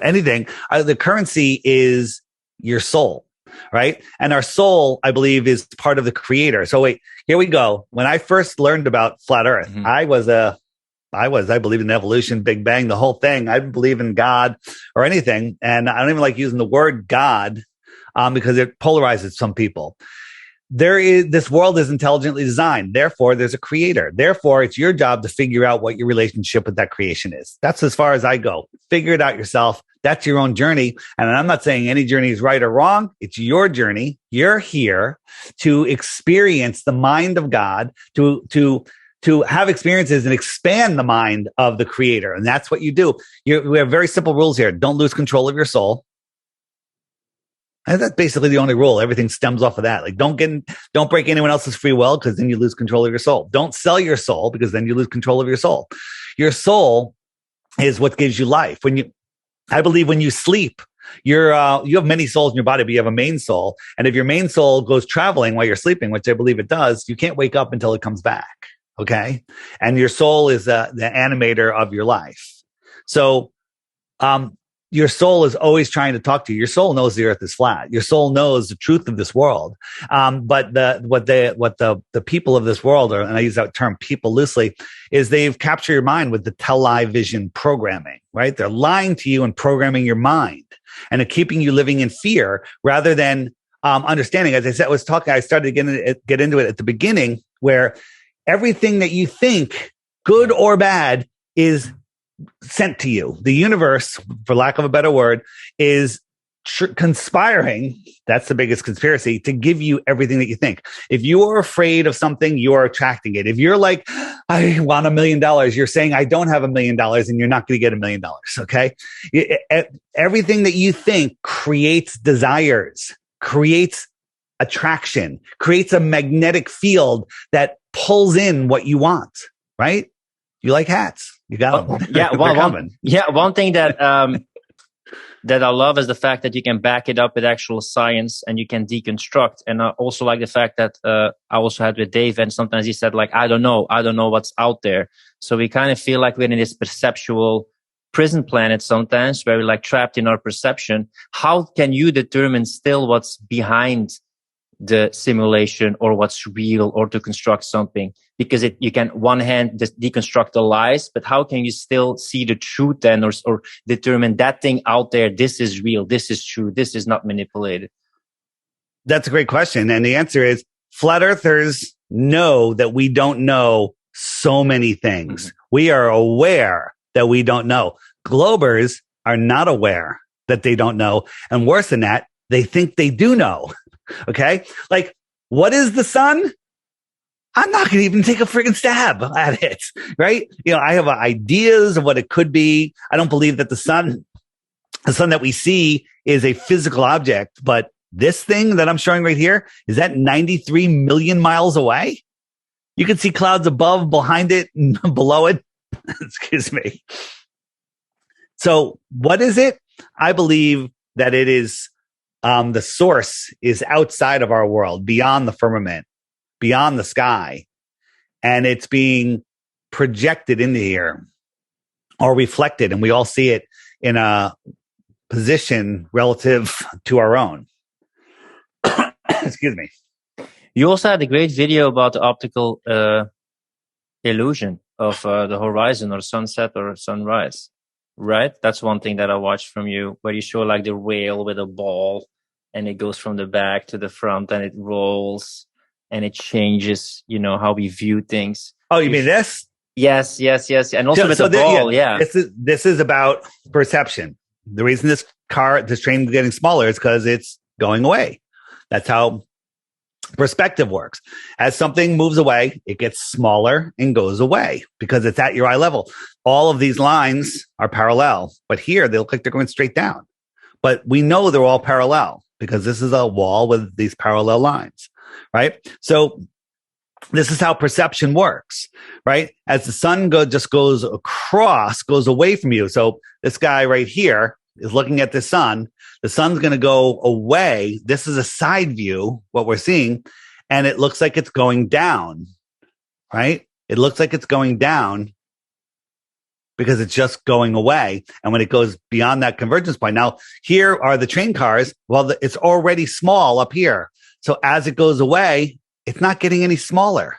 anything. The currency is your soul. Right. And our soul, I believe, is part of the creator. So wait, here we go. When I first learned about flat earth, I believe in evolution, Big Bang, the whole thing. I didn't believe in God or anything. And I don't even like using the word God, because it polarizes some people. This world is intelligently designed. Therefore, there's a creator. Therefore, it's your job to figure out what your relationship with that creation is. That's as far as I go. Figure it out yourself. That's your own journey. And I'm not saying any journey is right or wrong. It's your journey. You're here to experience the mind of God, to to have experiences and expand the mind of the creator. And that's what you do. We have very simple rules here. Don't lose control of your soul. And that's basically the only rule. Everything stems off of that. Like don't break anyone else's free will, because then you lose control of your soul. Don't sell your soul, because then you lose control of your soul. Your soul is what gives you life. I believe when you sleep, you have many souls in your body, but you have a main soul. And if your main soul goes traveling while you're sleeping, which I believe it does, you can't wake up until it comes back. Okay. And your soul is the animator of your life. So, your soul is always trying to talk to you. Your soul knows the earth is flat. Your soul knows the truth of this world. But what the people of this world are, and I use that term people loosely, is they've captured your mind with the television programming, right? They're lying to you and programming your mind and keeping you living in fear rather than understanding. As I said, I started to get into it at the beginning, where everything that you think, good or bad, is sent to you. The universe, for lack of a better word, is conspiring. That's the biggest conspiracy, to give you everything that you think. If you are afraid of something, you are attracting it. If you're like, I want $1 million, you're saying, I don't have $1 million, and you're not going to get $1 million. Okay. Everything that you think creates desires, creates attraction, creates a magnetic field that pulls in what you want, right? You like hats. You got them. Yeah. One thing that I love is the fact that you can back it up with actual science and you can deconstruct. And I also like the fact that I also had with Dave, and sometimes he said, like, I don't know what's out there. So we kind of feel like we're in this perceptual prison planet sometimes, where we're like trapped in our perception. How can you determine still what's behind the simulation or what's real, or to construct something? Because you can, one hand, just deconstruct the lies, but how can you still see the truth then, or determine that thing out there, this is real, this is true, this is not manipulated? That's a great question. And the answer is, flat earthers know that we don't know so many things. Mm-hmm. We are aware that we don't know. Globers are not aware that they don't know. And worse than that, they think they do know. Okay. Like, what is the sun? I'm not going to even take a friggin' stab at it. Right. I have ideas of what it could be. I don't believe that the sun that we see is a physical object, but this thing that I'm showing right here, is that 93 million miles away? You can see clouds above, behind it, and below it. Excuse me. So what is it? I believe that it is, the source is outside of our world, beyond the firmament, beyond the sky. And it's being projected into here or reflected. And we all see it in a position relative to our own. Excuse me. You also had a great video about the optical illusion of the horizon, or sunset or sunrise, right? That's one thing that I watched from you, where you show like the whale with a ball, and it goes from the back to the front, and it rolls, and it changes, how we view things. Oh, you mean this? Yes. And also with the ball, yeah. This is about perception. The reason this train is getting smaller is because it's going away. That's how perspective works. As something moves away, it gets smaller and goes away because it's at your eye level. All of these lines are parallel, but here they look like they're going straight down. But we know they're all parallel because this is a wall with these parallel lines, right? So this is how perception works, right? As the sun just goes across, goes away from you. So this guy right here is looking at the sun. The sun's going to go away. This is a side view, what we're seeing, and it looks like it's going down, right? It looks like it's going down because it's just going away. And when it goes beyond that convergence point, now here are the train cars. Well, it's already small up here. So as it goes away, it's not getting any smaller.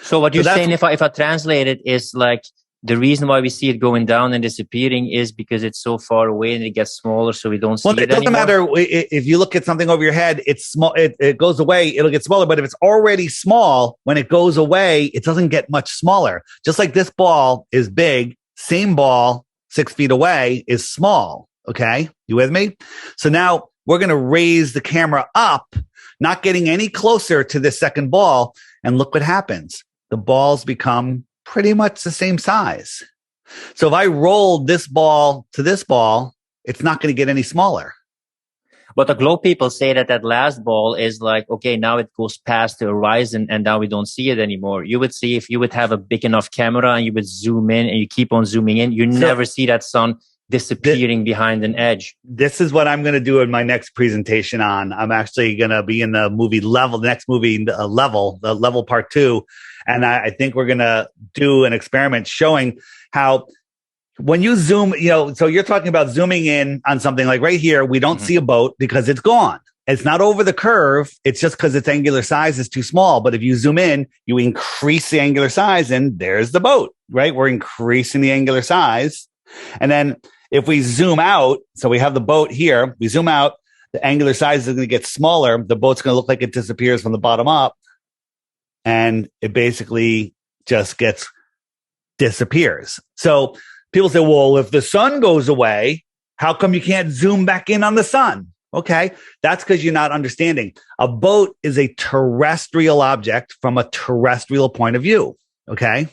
So what you're saying, if I translate it, is like, the reason why we see it going down and disappearing is because it's so far away and it gets smaller, so we don't see it anymore. Well, it doesn't matter if you look at something over your head, it's small. It goes away, it'll get smaller. But if it's already small, when it goes away, it doesn't get much smaller. Just like this ball is big, same ball 6 feet away is small. Okay, you with me? So now we're going to raise the camera up, not getting any closer to this second ball, and look what happens. the balls become pretty much the same size. So if I rolled this ball to this ball, it's not going to get any smaller. But the globe people say that that last ball is like, okay, now it goes past the horizon and now we don't see it anymore. You would see if you would have a big enough camera and you would zoom in and you keep on zooming in, you never see that sun disappearing behind an edge. This is what I'm going to do in my next presentation on. I'm actually going to be in the movie Level, the next movie, Level, the Level Part 2. And I think we're going to do an experiment showing how when you zoom, so you're talking about zooming in on something like right here, we don't see a boat because it's gone. It's not over the curve. It's just because its angular size is too small. But if you zoom in, you increase the angular size and there's the boat, right? We're increasing the angular size. And then if we zoom out, so we have the boat here, we zoom out, the angular size is going to get smaller. The boat's going to look like it disappears from the bottom up. And it basically just disappears. So people say, well, if the sun goes away, how come you can't zoom back in on the sun? Okay, that's because you're not understanding. A boat is a terrestrial object from a terrestrial point of view. Okay,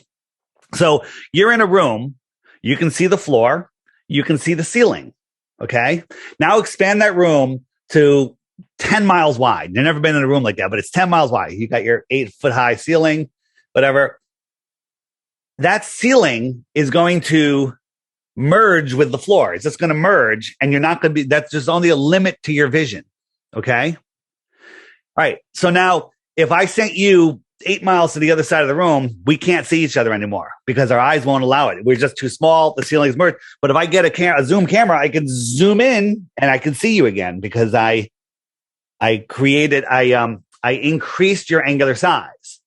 so you're in a room, you can see the floor, you can see the ceiling. Okay, now expand that room to 10 miles wide. You've never been in a room like that, but it's 10 miles wide. You got your 8-foot high ceiling, whatever. That ceiling is going to merge with the floor. It's just going to merge and you're not going to be, that's just only a limit to your vision. Okay. All right. So now if I sent you 8 miles to the other side of the room, we can't see each other anymore because our eyes won't allow it. We're just too small. The ceiling's merged. But if I get a zoom camera, I can zoom in and I can see you again because I increased your angular size.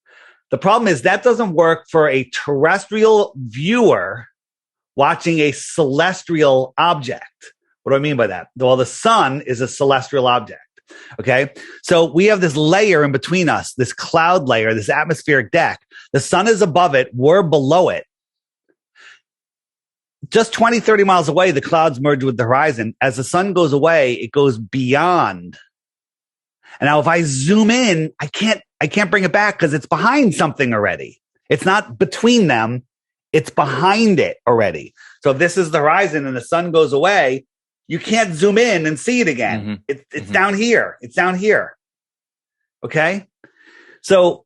The problem is that doesn't work for a terrestrial viewer watching a celestial object. What do I mean by that? Well, the sun is a celestial object. Okay. So we have this layer in between us, this cloud layer, this atmospheric deck. The sun is above it. We're below it. Just 20, 30 miles away, the clouds merge with the horizon. As the sun goes away, it goes beyond. And now if I zoom in, I can't bring it back because it's behind something already. It's not between them. It's behind it already. So if this is the horizon and the sun goes away, you can't zoom in and see it again. It's down here. It's down here. Okay. So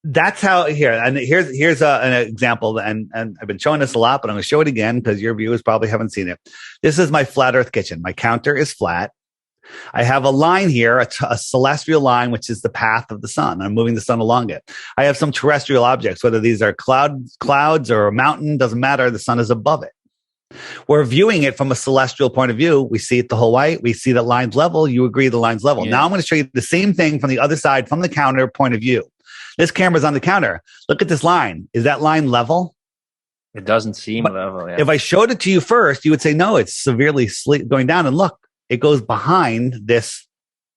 that's how here, and here's an example. And I've been showing this a lot, but I'm going to show it again because your viewers probably haven't seen it. This is my flat earth kitchen. My counter is flat. I have a line here, a celestial line, which is the path of the sun. I'm moving the sun along it. I have some terrestrial objects, whether these are clouds or a mountain, doesn't matter. The sun is above it. We're viewing it from a celestial point of view. We see it the whole way. We see that line's level. You agree the line's level. Yeah. Now I'm going to show you the same thing from the other side, from the counter point of view. This camera's on the counter. Look at this line. Is that line level? It doesn't seem level. Yeah. If I showed it to you first, you would say, no, it's severely going down. And look, it goes behind this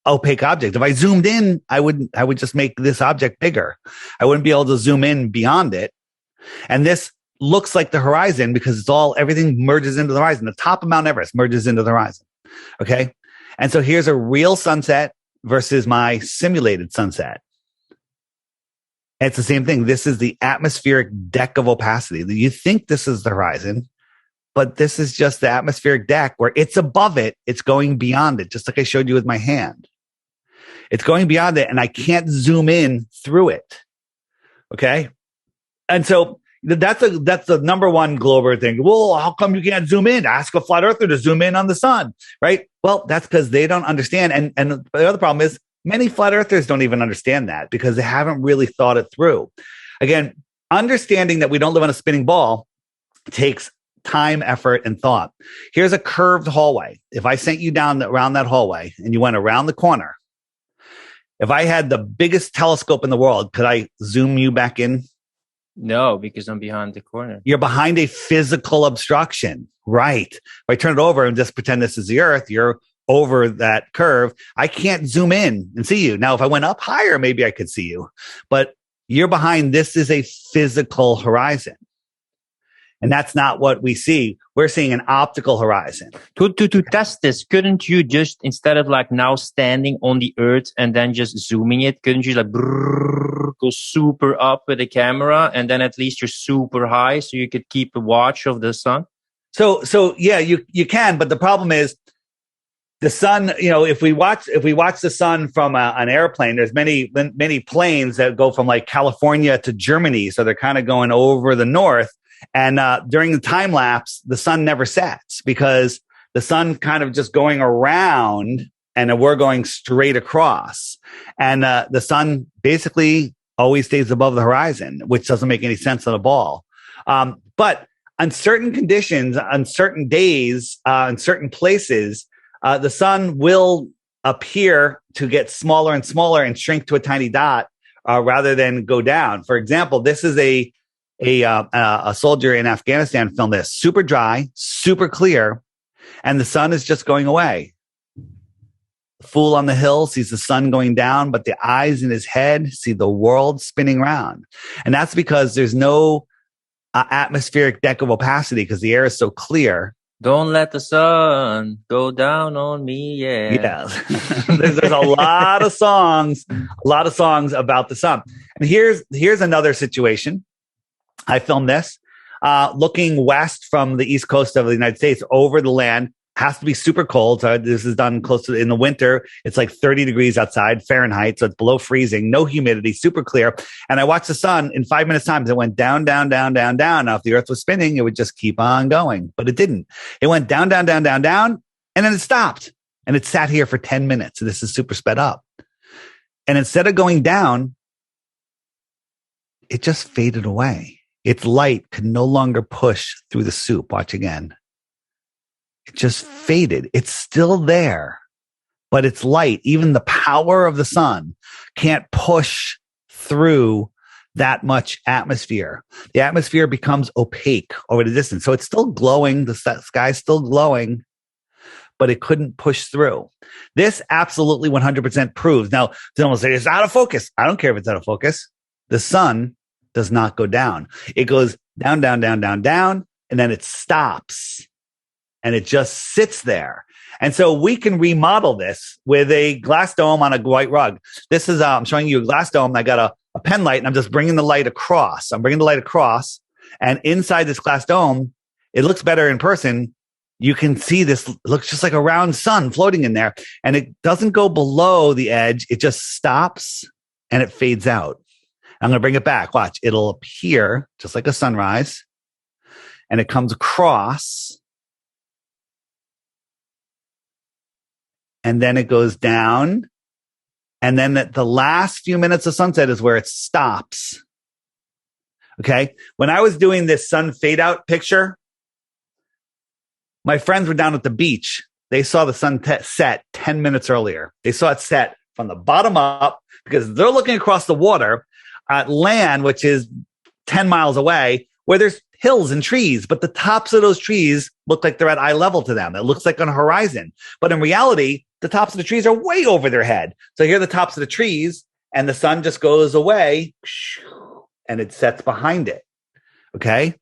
opaque object. If I zoomed in, I would just make this object bigger. I wouldn't be able to zoom in beyond it. And this looks like the horizon because everything merges into the horizon. The top of Mount Everest merges into the horizon. Okay. And so here's a real sunset versus my simulated sunset. And it's the same thing. This is the atmospheric deck of opacity. You think this is the horizon, but this is just the atmospheric deck where it's above it. It's going beyond it, just like I showed you with my hand. It's going beyond it, and I can't zoom in through it. Okay? And so that's the number one Glober thing. Well, how come you can't zoom in? Ask a flat earther to zoom in on the sun, right? Well, that's because they don't understand. And the other problem is many flat earthers don't even understand that because they haven't really thought it through. Again, understanding that we don't live on a spinning ball takes time, effort, and thought. Here's a curved hallway. If I sent you down around that hallway and you went around the corner, if I had the biggest telescope in the world, could I zoom you back in? No, because I'm behind the corner. You're behind a physical obstruction. Right. If I turn it over and just pretend this is the earth, you're over that curve. I can't zoom in and see you. Now, if I went up higher, maybe I could see you, but you're behind. This is a physical horizon. And that's not what we see. We're seeing an optical horizon. To test this, couldn't you just, instead of like now standing on the Earth and then just zooming it, couldn't you like go super up with the camera and then at least you're super high so you could keep a watch of the sun? So yeah, you can, but the problem is the sun, if we watch the sun from an airplane, there's many planes that go from like California to Germany. So they're kind of going over the north. And during the time lapse, the sun never sets because the sun kind of just going around and we're going straight across. And the sun basically always stays above the horizon, which doesn't make any sense at all. But on certain conditions, on certain days, in certain places, the sun will appear to get smaller and smaller and shrink to a tiny dot rather than go down. For example, this is a soldier in Afghanistan filmed this. Super dry, super clear, and the sun is just going away. The fool on the hill sees the sun going down, but the eyes in his head see the world spinning round. And that's because there's no atmospheric deck of opacity because the air is so clear. Don't let the sun go down on me, yeah. there's a lot of songs about the sun. And here's another situation. I filmed this looking west from the east coast of the United States over the land. Has to be super cold. So this is done close to in the winter. It's like 30 degrees outside Fahrenheit. So it's below freezing, no humidity, super clear. And I watched the sun in 5 minutes time. It went down, down, down, down, down. Now, if the earth was spinning, it would just keep on going, but it didn't. It went down, down, down, down, down. And then it stopped and it sat here for 10 minutes. So this is super sped up. And instead of going down, it just faded away. Its light could no longer push through the soup. Watch again. It just faded. It's still there, but its light, even the power of the sun, can't push through that much atmosphere. The atmosphere becomes opaque over the distance. So it's still glowing. The sky's still glowing, but it couldn't push through. This absolutely 100% proves. Now, someone will say it's out of focus. I don't care if it's out of focus. The sun does not go down. It goes down, down, down, down, down, and then it stops. And it just sits there. And so we can remodel this with a glass dome on a white rug. This is, I'm showing you a glass dome. And I got a pen light and I'm just bringing the light across. And inside this glass dome, it looks better in person. You can see this, it looks just like a round sun floating in there. And it doesn't go below the edge. It just stops and it fades out. I'm going to bring it back. Watch. It'll appear just like a sunrise and it comes across. And then it goes down. And then the last few minutes of sunset is where it stops. Okay. When I was doing this sun fade out picture, my friends were down at the beach. They saw the sun set 10 minutes earlier. They saw it set from the bottom up because they're looking across the water at land, which is 10 miles away, where there's hills and trees, but the tops of those trees look like they're at eye level to them. It looks like on a horizon. But in reality, the tops of the trees are way over their head. So here are the tops of the trees, and the sun just goes away, and it sets behind it. Okay?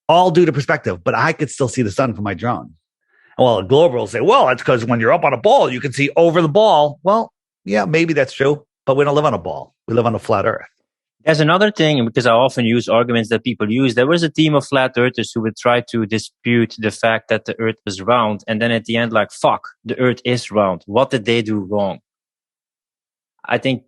All due to perspective, but I could still see the sun from my drone. Well, a glober will say, well, that's because when you're up on a ball, you can see over the ball. Well, yeah, maybe that's true, but we don't live on a ball. We live on a flat earth. There's another thing, because I often use arguments that people use. There was a team of flat earthers who would try to dispute the fact that the earth was round. And then at the end, like, fuck, the earth is round. What did they do wrong? I think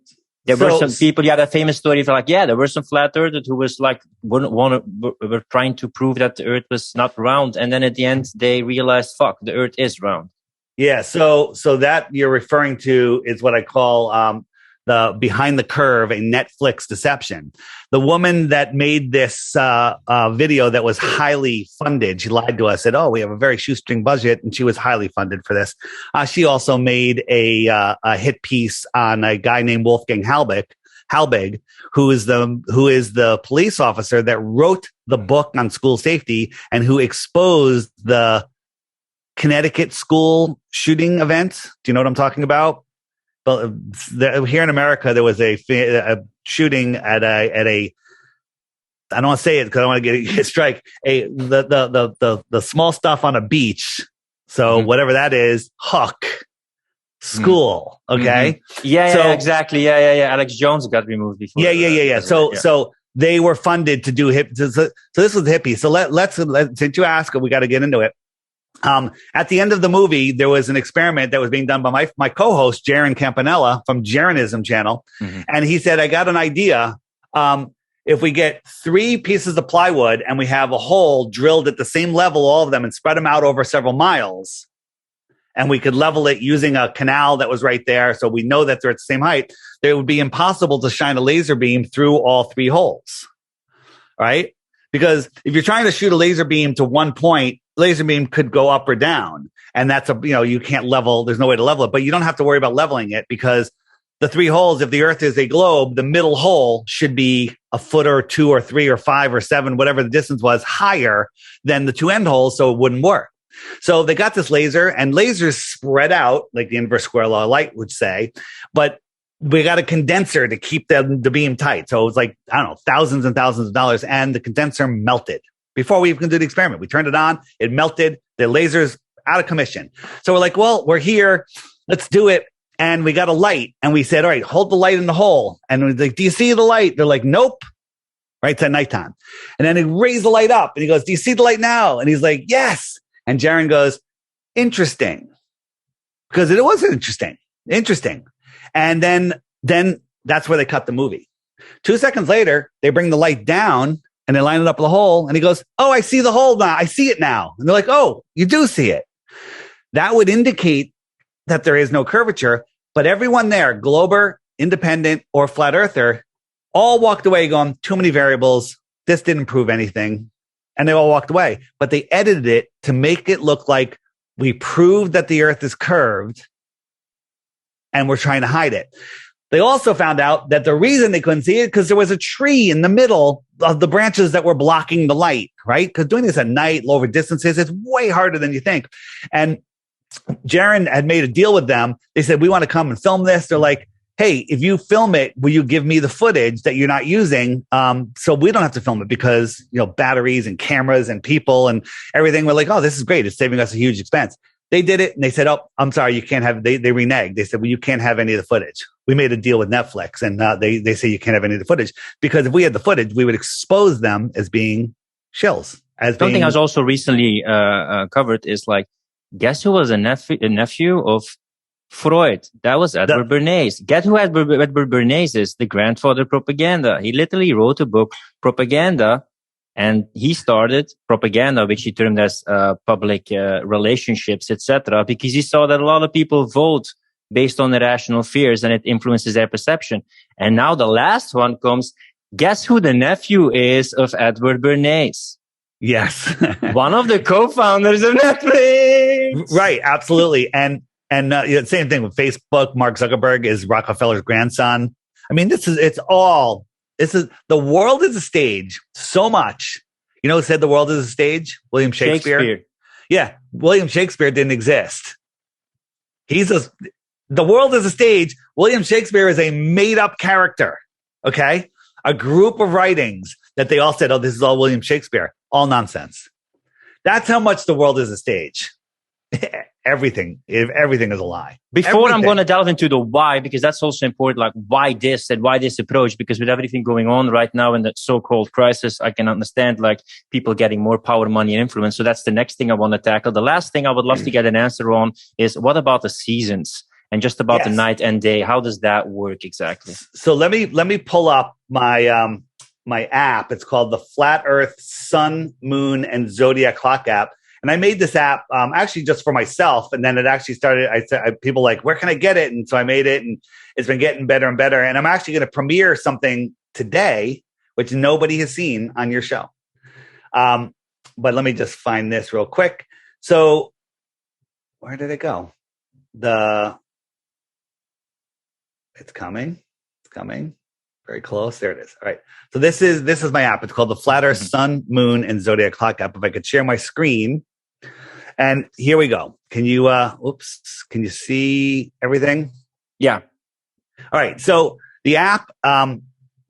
there were some people, that famous story of like, there were some flat earthers who was like, were trying to prove that the earth was not round. And then at the end, they realized, fuck, the earth is round. Yeah. So that you're referring to is what I call, the behind the curve, a Netflix deception. The woman that made this video that was highly funded, she lied to us, said, we have a very shoestring budget, and she was highly funded for this. She also made a hit piece on a guy named Wolfgang Halbig, who is the police officer that wrote the book on school safety and who exposed the Connecticut school shooting event. Do you know what I'm talking about? But here in America, there was a shooting at a I don't want to say it because I don't want to get a strike. The small stuff on a beach. So whatever that is, Huck. School. Okay. Yeah, exactly. Yeah. Alex Jones got removed before. Yeah. So they were funded to do hip. So this was hippie. So let's since you ask, we got to get into it. At the end of the movie, there was an experiment that was being done by my co-host, Jaron Campanella from Jaronism channel. And he said, I got an idea. If we get 3 pieces of plywood and we have a hole drilled at the same level, all of them, and spread them out over several miles, and we could level it using a canal that was right there, so we know that they're at the same height, it would be impossible to shine a laser beam through all 3 holes, right? Because if you're trying to shoot a laser beam to one point, laser beam could go up or down, and that's you can't level. There's no way to level it, but you don't have to worry about leveling it because the 3 holes, if the Earth is a globe, the middle hole should be a foot or 2 or 3 or 5 or 7, whatever the distance was, higher than the 2 end holes, so it wouldn't work. So they got this laser, and lasers spread out, like the inverse square law of light would say, but we got a condenser to keep the beam tight. So it was like, I don't know, thousands and thousands of dollars, and the condenser melted before we even did the experiment. We turned it on, it melted, the laser's out of commission. So we're like, well, we're here, let's do it. And we got a light, and we said, all right, hold the light in the hole. And we're like, do you see the light? They're like, nope. Right? It's at nighttime. And then he raised the light up, and he goes, do you see the light now? And he's like, yes. And Jaron goes, interesting. Because it was interesting. And then that's where they cut the movie. 2 seconds later, they bring the light down, and they line it up with the hole. And he goes, oh, I see the hole now. I see it now. And they're like, oh, you do see it. That would indicate that there is no curvature, but everyone there, Glober, Independent, or Flat Earther, all walked away going, too many variables. This didn't prove anything. And they all walked away, but they edited it to make it look like we proved that the Earth is curved and we're trying to hide it. They also found out that the reason they couldn't see it because there was a tree in the middle of the branches that were blocking the light, right? Because doing this at night, lower distances, it's way harder than you think. And Jaron had made a deal with them. They said, we want to come and film this. They're like, hey, if you film it, will you give me the footage that you're not using? So we don't have to film it because, batteries and cameras and people and everything. We're like, oh, this is great. It's saving us a huge expense. They did it. And they said, oh, I'm sorry. You can't have, they reneged. They said, well, you can't have any of the footage. We made a deal with Netflix, and they say you can't have any of the footage because if we had the footage, we would expose them as being shills. Something I was also recently covered is like, guess who was a nephew of Freud? That was Edward Bernays. Guess who Edward Bernays is? The grandfather of propaganda. He literally wrote a book, Propaganda, and he started propaganda, which he termed as public relationships, etc., because he saw that a lot of people vote based on irrational fears, and it influences their perception. And now the last one comes. Guess who the nephew is of Edward Bernays? Yes. One of the co-founders of Netflix. Right. Absolutely. And same thing with Facebook. Mark Zuckerberg is Rockefeller's grandson. I mean, the world is a stage so much. You know who said the world is a stage? William Shakespeare. Yeah. William Shakespeare didn't exist. The world is a stage. William Shakespeare is a made up character. Okay. A group of writings that they all said, oh, this is all William Shakespeare. All nonsense. That's how much the world is a stage. Everything is a lie. Before I'm going to delve into the why, because that's also important, like why this and why this approach, because with everything going on right now in that so-called crisis, I can understand like people getting more power, money, and influence. So that's the next thing I want to tackle. The last thing I would love to get an answer on is what about the seasons and just about the night and day? How does that work exactly? So let me pull up my app. It's called the Flat Earth Sun, Moon, and Zodiac Clock app. And I made this app actually just for myself. And then it actually started, people like, where can I get it? And so I made it, and it's been getting better and better. And I'm actually going to premiere something today, which nobody has seen on your show. But let me just find this real quick. So where did it go? It's coming. Very close. There it is. All right. So this is my app. It's called the Flat Earth Sun, Moon, and Zodiac Clock app. If I could share my screen. And here we go. Can you can you see everything? Yeah. All right. So the app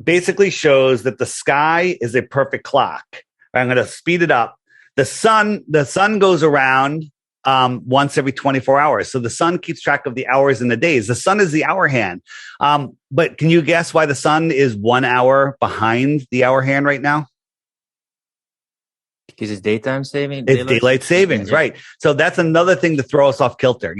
basically shows that the sky is a perfect clock. I'm going to speed it up. The sun goes around once every 24 hours. So the sun keeps track of the hours and the days. The sun is the hour hand. But can you guess why the sun is 1 hour behind the hour hand right now? Because it's daytime saving. It's daylight savings, yeah. Right? So that's another thing to throw us off kilter.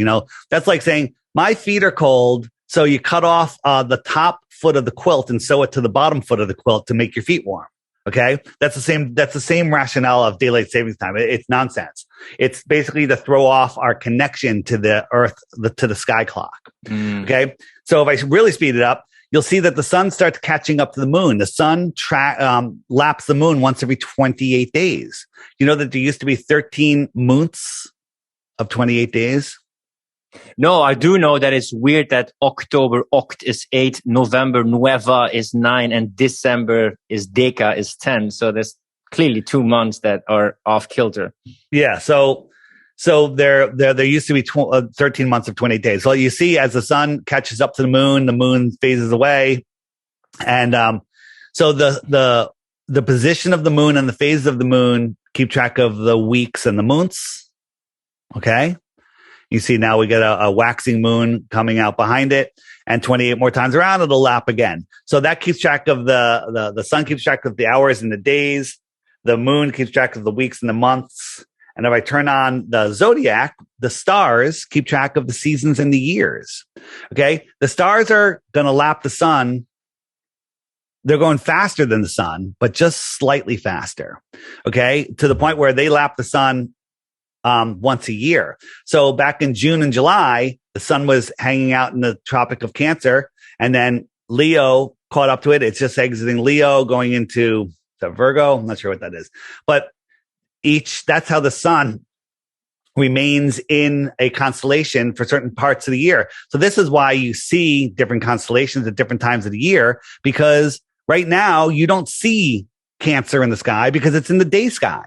That's like saying my feet are cold, so you cut off the top foot of the quilt and sew it to the bottom foot of the quilt to make your feet warm. Okay, that's the same rationale of daylight savings time. It's nonsense. It's basically to throw off our connection to the earth, to the sky clock. Okay, so if I really speed it up, you'll see that the sun starts catching up to the moon. The sun laps the moon once every 28 days. You know that there used to be 13 months of 28 days? No, I do know that it's weird that October, Oct is 8, November, Nueva is 9, and December is Deca is 10. So there's clearly 2 months that are off kilter. Yeah. So there used to be 13 months of 28 days. So you see, as the sun catches up to the moon phases away. And so the position of the moon and the phases of the moon keep track of the weeks and the months. Okay. You see now we get a waxing moon coming out behind it, and 28 more times around, it'll lap again. So that keeps track of the sun keeps track of the hours and the days. The moon keeps track of the weeks and the months. And if I turn on the zodiac, the stars keep track of the seasons and the years. Okay. The stars are going to lap the sun. They're going faster than the sun, but just slightly faster. Okay. To the point where they lap the sun once a year. So back in June and July, the sun was hanging out in the Tropic of Cancer, and then Leo caught up to it. It's just exiting Leo, going into Virgo. I'm not sure what that is, but that's how the sun remains in a constellation for certain parts of the year. So this is why you see different constellations at different times of the year, because right now you don't see Cancer in the sky because it's in the day sky.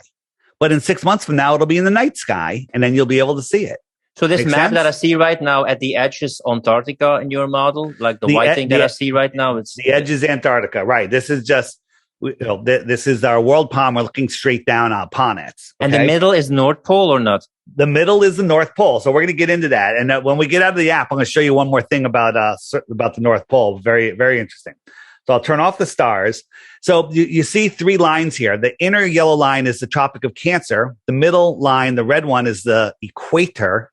But in 6 months from now, it'll be in the night sky, and then you'll be able to see it. So this map that I see right now at the edge is Antarctica in your model, like the white thing that I see right now. It's the edge is Antarctica, right? This is just, this is our world palm. We're looking straight down upon it. Okay? And the middle is North Pole or not? The middle is the North Pole. So we're going to get into that. And when we get out of the app, I'm going to show you one more thing about the North Pole. Very, very interesting. So I'll turn off the stars. So you see 3 lines here. The inner yellow line is the Tropic of Cancer. The middle line, the red one, is the equator.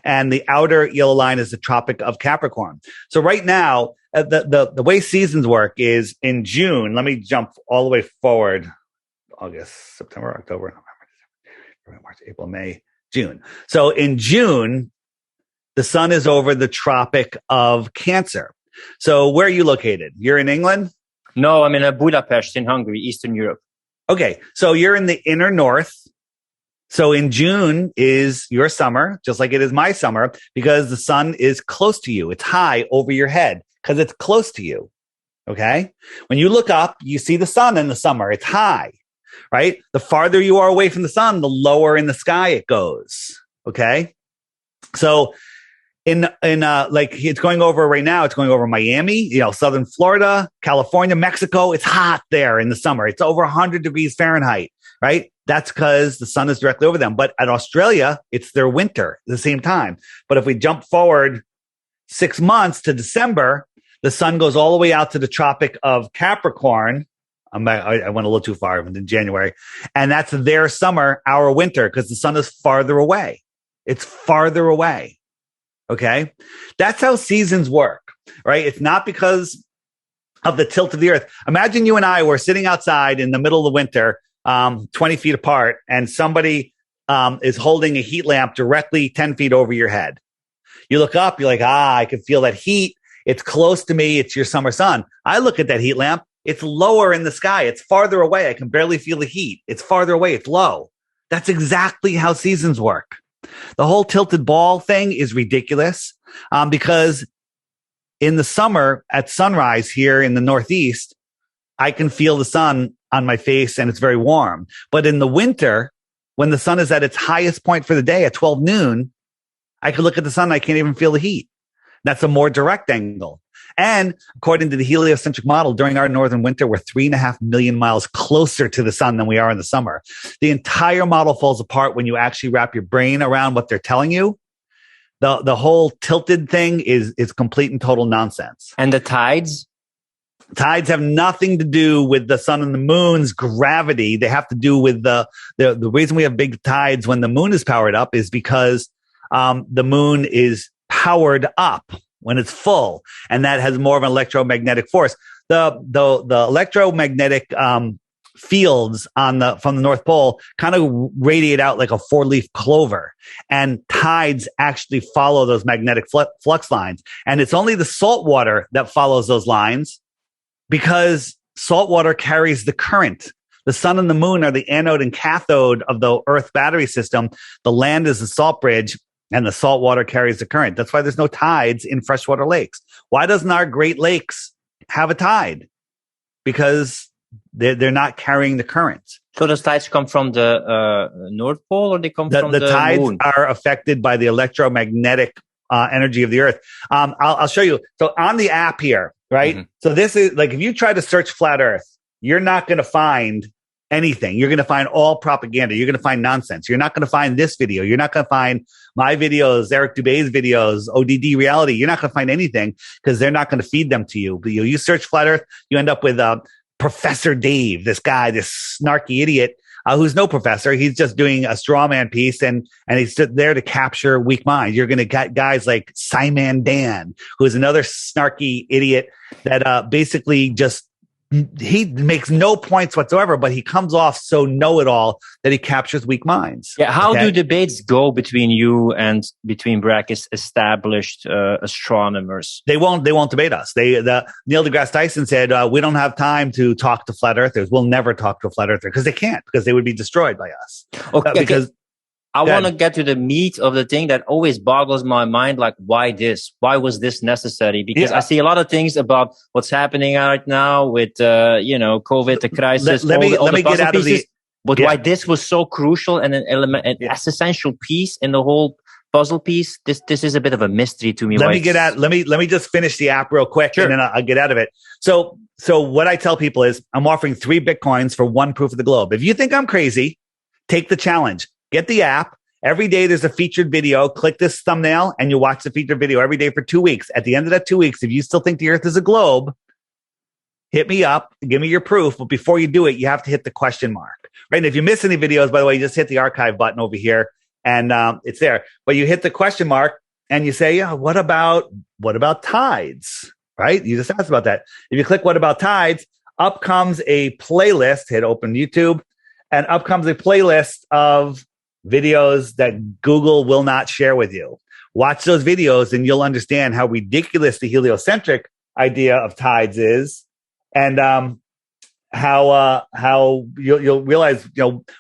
And the outer yellow line is the Tropic of Capricorn. So right now, the way seasons work is in June. Let me jump all the way forward. August, September, October, November, December, March, April, May, June. So in June, the sun is over the Tropic of Cancer. So where are you located? You're in England? No, I'm in Budapest in Hungary, Eastern Europe. Okay. So you're in the inner north. So in June is your summer, just like it is my summer, because the sun is close to you. It's high over your head because it's close to you. Okay. When you look up, you see the sun in the summer. It's high, right? The farther you are away from the sun, the lower in the sky it goes. Okay. So like it's going over right now, it's going over Miami, southern Florida, California, Mexico. It's hot there in the summer. It's over 100 degrees Fahrenheit, right? That's because the sun is directly over them. But at Australia, it's their winter at the same time. But if we jump forward 6 months to December, the sun goes all the way out to the Tropic of Capricorn. I went a little too far in January. And that's their summer, our winter, because the sun is farther away. It's farther away. Okay. That's how seasons work, right? It's not because of the tilt of the earth. Imagine you and I were sitting outside in the middle of the winter, 20 feet apart, and somebody is holding a heat lamp directly 10 feet over your head. You look up, you're like, I can feel that heat. It's close to me. It's your summer sun. I look at that heat lamp. It's lower in the sky. It's farther away. I can barely feel the heat. It's farther away. It's low. That's exactly how seasons work. The whole tilted ball thing is ridiculous because in the summer at sunrise here in the Northeast, I can feel the sun on my face and it's very warm. But in the winter, when the sun is at its highest point for the day at 12 noon, I can look at the sun and I can't even feel the heat. That's a more direct angle. And according to the heliocentric model, during our northern winter, we're 3.5 million miles closer to the sun than we are in the summer. The entire model falls apart when you actually wrap your brain around what they're telling you. The whole tilted thing is complete and total nonsense. And the tides? Tides have nothing to do with the sun and the moon's gravity. They have to do with the reason we have big tides when the moon is powered up is because the moon is powered up when it's full, and that has more of an electromagnetic force. The electromagnetic fields from the North Pole kind of radiate out like a 4-leaf clover, and tides actually follow those magnetic flux lines. And it's only the salt water that follows those lines because salt water carries the current. The sun and the moon are the anode and cathode of the Earth battery system. The land is the salt bridge, and the salt water carries the current. That's why there's no tides in freshwater lakes. Why doesn't our Great Lakes have a tide? Because they're not carrying the current. So the tides come from the North Pole, or they come from the tides moon? Are affected by the electromagnetic energy of the Earth. I'll show you. So on the app here, right? Mm-hmm. So this is like, if you try to search flat Earth, you're not going to find anything. You're going to find all propaganda. You're going to find nonsense. You're not going to find this video. You're not going to find my videos, Eric Dubé's videos, ODD reality. You're not going to find anything because they're not going to feed them to you. But you search flat Earth, you end up with Professor Dave, this guy, this snarky idiot who's no professor. He's just doing a straw man piece, and he's there to capture weak minds. You're going to get guys like Simon Dan, who is another snarky idiot that basically just he makes no points whatsoever, but he comes off so know-it-all that he captures weak minds. Yeah, how do debates go between you and between brackets established astronomers? They won't debate us. Neil deGrasse Tyson said, we don't have time to talk to flat earthers. We'll never talk to a flat earther because they can't, because they would be destroyed by us. Okay. I want to get to the meat of the thing that always boggles my mind. Like, why this? Why was this necessary? Because I see a lot of things about what's happening right now with, COVID, the crisis. Let me get out of the... But why this was so crucial and an element, an essential piece in the whole puzzle piece. This is a bit of a mystery to me. Let me just finish the app real quick, and then I'll get out of it. So what I tell people is I'm offering 3 Bitcoins for 1 proof of the globe. If you think I'm crazy, take the challenge. Get the app. Every day there's a featured video. Click this thumbnail and you watch the featured video every day for 2 weeks. At the end of that 2 weeks, if you still think the Earth is a globe, hit me up, give me your proof. But before you do it, you have to hit the question mark. Right? And if you miss any videos, by the way, you just hit the archive button over here and it's there. But you hit the question mark and you say, yeah, what about tides? Right? You just asked about that. If you click what about tides, up comes a playlist. Hit open YouTube, and up comes a playlist of videos that Google will not share with you. Watch those videos and you'll understand how ridiculous the heliocentric idea of tides is, and how you'll realize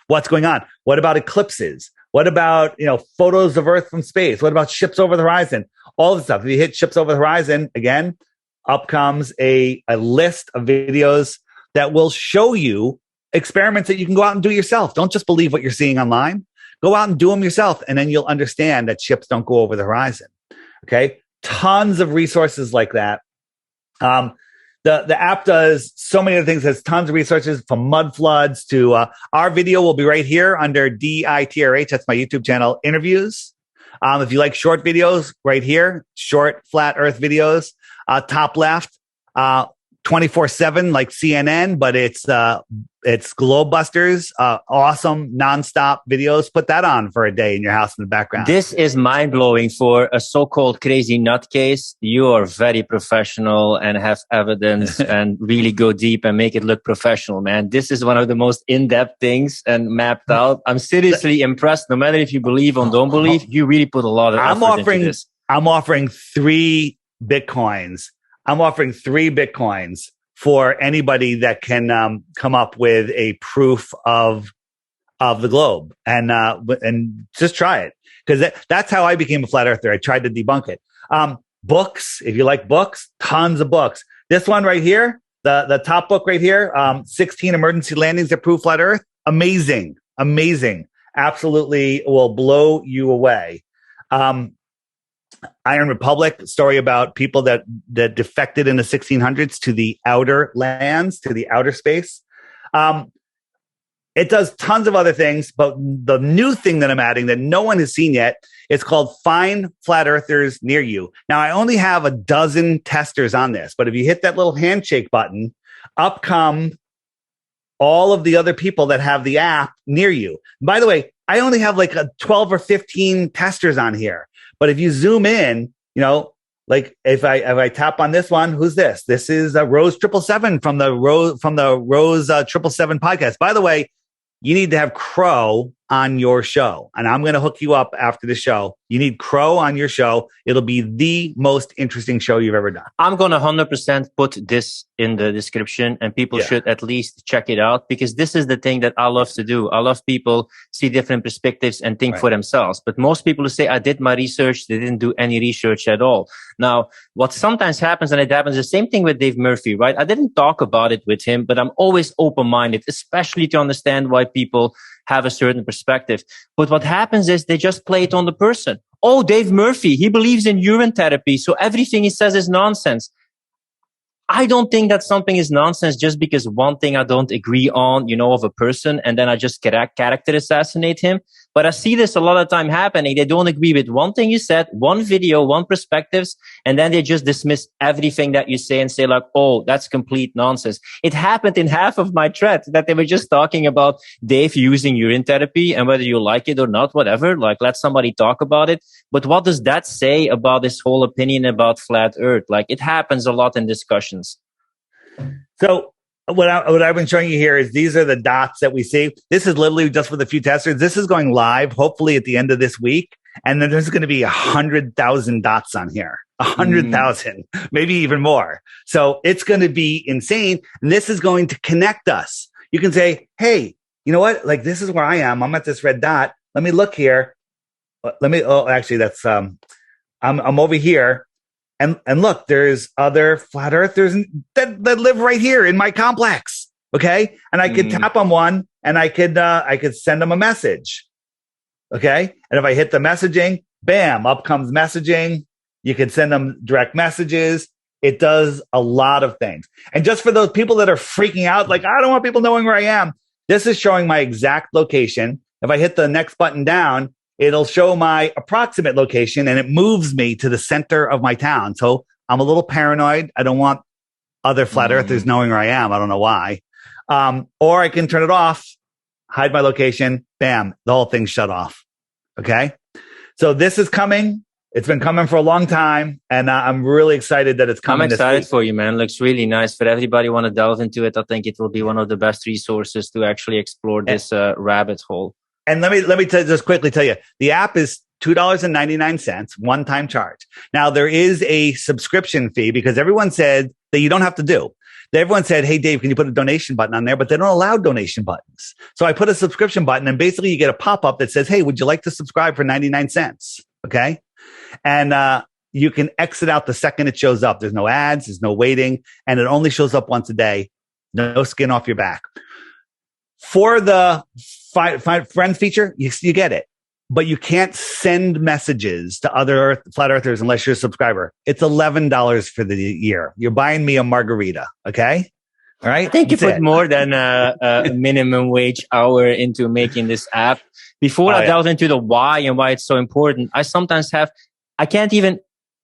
what's going on. What about eclipses? What about photos of Earth from space? What about ships over the horizon? All this stuff. If you hit ships over the horizon again, up comes a list of videos that will show you experiments that you can go out and do yourself. Don't just believe what you're seeing online. Go out and do them yourself, and then you'll understand that ships don't go over the horizon. Okay? Tons of resources like that. The app does so many other things. There's tons of resources from mud floods to our video will be right here under DITRH. That's my YouTube channel, interviews. If you like short videos, right here, short flat Earth videos. Top left, 24/7 like CNN, but it's Globebusters, awesome nonstop videos. Put that on for a day in your house in the background. This is mind blowing for a so-called crazy nutcase. You are very professional and have evidence and really go deep and make it look professional, man. This is one of the most in-depth things and mapped out. I'm seriously impressed. No matter if you believe or don't believe, you really put a lot of effort into this. I'm offering 3 Bitcoins. I'm offering 3 Bitcoins for anybody that can come up with a proof of the globe, and just try it, because that's how I became a flat earther. I tried to debunk it. Books, if you like books, tons of books. This one right here, the top book right here, 16 emergency landings that prove flat Earth. Amazing, absolutely will blow you away. Iron Republic story about people that defected in the 1600s to the outer lands, to the outer space. It does tons of other things, but the new thing that I'm adding that no one has seen yet, it's called Find Flat Earthers Near You. Now, I only have a dozen testers on this, but if you hit that little handshake button, up come all of the other people that have the app near you. By the way, I only have like 12 or 15 testers on here. But if you zoom in, you know, like if I tap on this one, who's this? This is Rose 777 from the Rose 777 podcast. By the way, you need to have Crow on your show. And I'm going to hook you up after the show. You need Crow on your show. It'll be the most interesting show you've ever done. I'm going to 100% put this in the description, and people should at least check it out, because this is the thing that I love to do. I love people see different perspectives and think for themselves. But most people who say, I did my research, they didn't do any research at all. Now, what sometimes happens, and it happens the same thing with Dave Murphy, right? I didn't talk about it with him, but I'm always open-minded, especially to understand why people have a certain perspective. But what happens is they just play it on the person. Oh, Dave Murphy, he believes in urine therapy, so everything he says is nonsense. I don't think that something is nonsense just because one thing I don't agree on, you know, of a person, and then I just character assassinate him. But I see this a lot of time happening. They don't agree with one thing you said, one video, one perspectives, and then they just dismiss everything that you say and say like, oh, that's complete nonsense. It happened in half of my thread that they were just talking about Dave using urine therapy, and whether you like it or not, whatever, like let somebody talk about it. But what does that say about this whole opinion about flat Earth? Like, it happens a lot in discussions. So what I've been showing you here is these are the dots that we see. This is literally just for the few testers. This is going live, hopefully at the end of this week. And then there's going to be 100,000 dots on here, 100,000, maybe even more. So it's going to be insane. And this is going to connect us. You can say, hey, you know what? Like, this is where I am. I'm at this red dot. Let me look here. Actually, that's, I'm over here. And look, there's other flat earthers that live right here in my complex. Okay. And I could tap on one and I could send them a message. Okay. And if I hit the messaging, bam, up comes messaging. You can send them direct messages. It does a lot of things. And just for those people that are freaking out, like, I don't want people knowing where I am. This is showing my exact location. If I hit the next button down, it'll show my approximate location, and it moves me to the center of my town. So I'm a little paranoid. I don't want other flat earthers knowing where I am. I don't know why. Or I can turn it off, hide my location, bam, the whole thing's shut off. Okay. So this is coming. It's been coming for a long time, and I'm really excited that it's coming. I'm excited for you, man. Looks really nice. For everybody who want to delve into it, I think it will be one of the best resources to actually explore this rabbit hole. And let me just quickly tell you, the app is $2.99, one-time charge. Now, there is a subscription fee because everyone said that you don't have to do. Everyone said, hey, Dave, can you put a donation button on there? But they don't allow donation buttons. So I put a subscription button, and basically you get a pop-up that says, hey, would you like to subscribe for 99 cents? Okay. And you can exit out the second it shows up. There's no ads. There's no waiting. And it only shows up once a day. No skin off your back. For the Find Friends feature, you get it. But you can't send messages to other flat earthers unless you're a subscriber. It's $11 for the year. You're buying me a margarita. Okay. All right. I think you put more than a minimum wage hour into making this app. Before I delve into the why and why it's so important, I can't even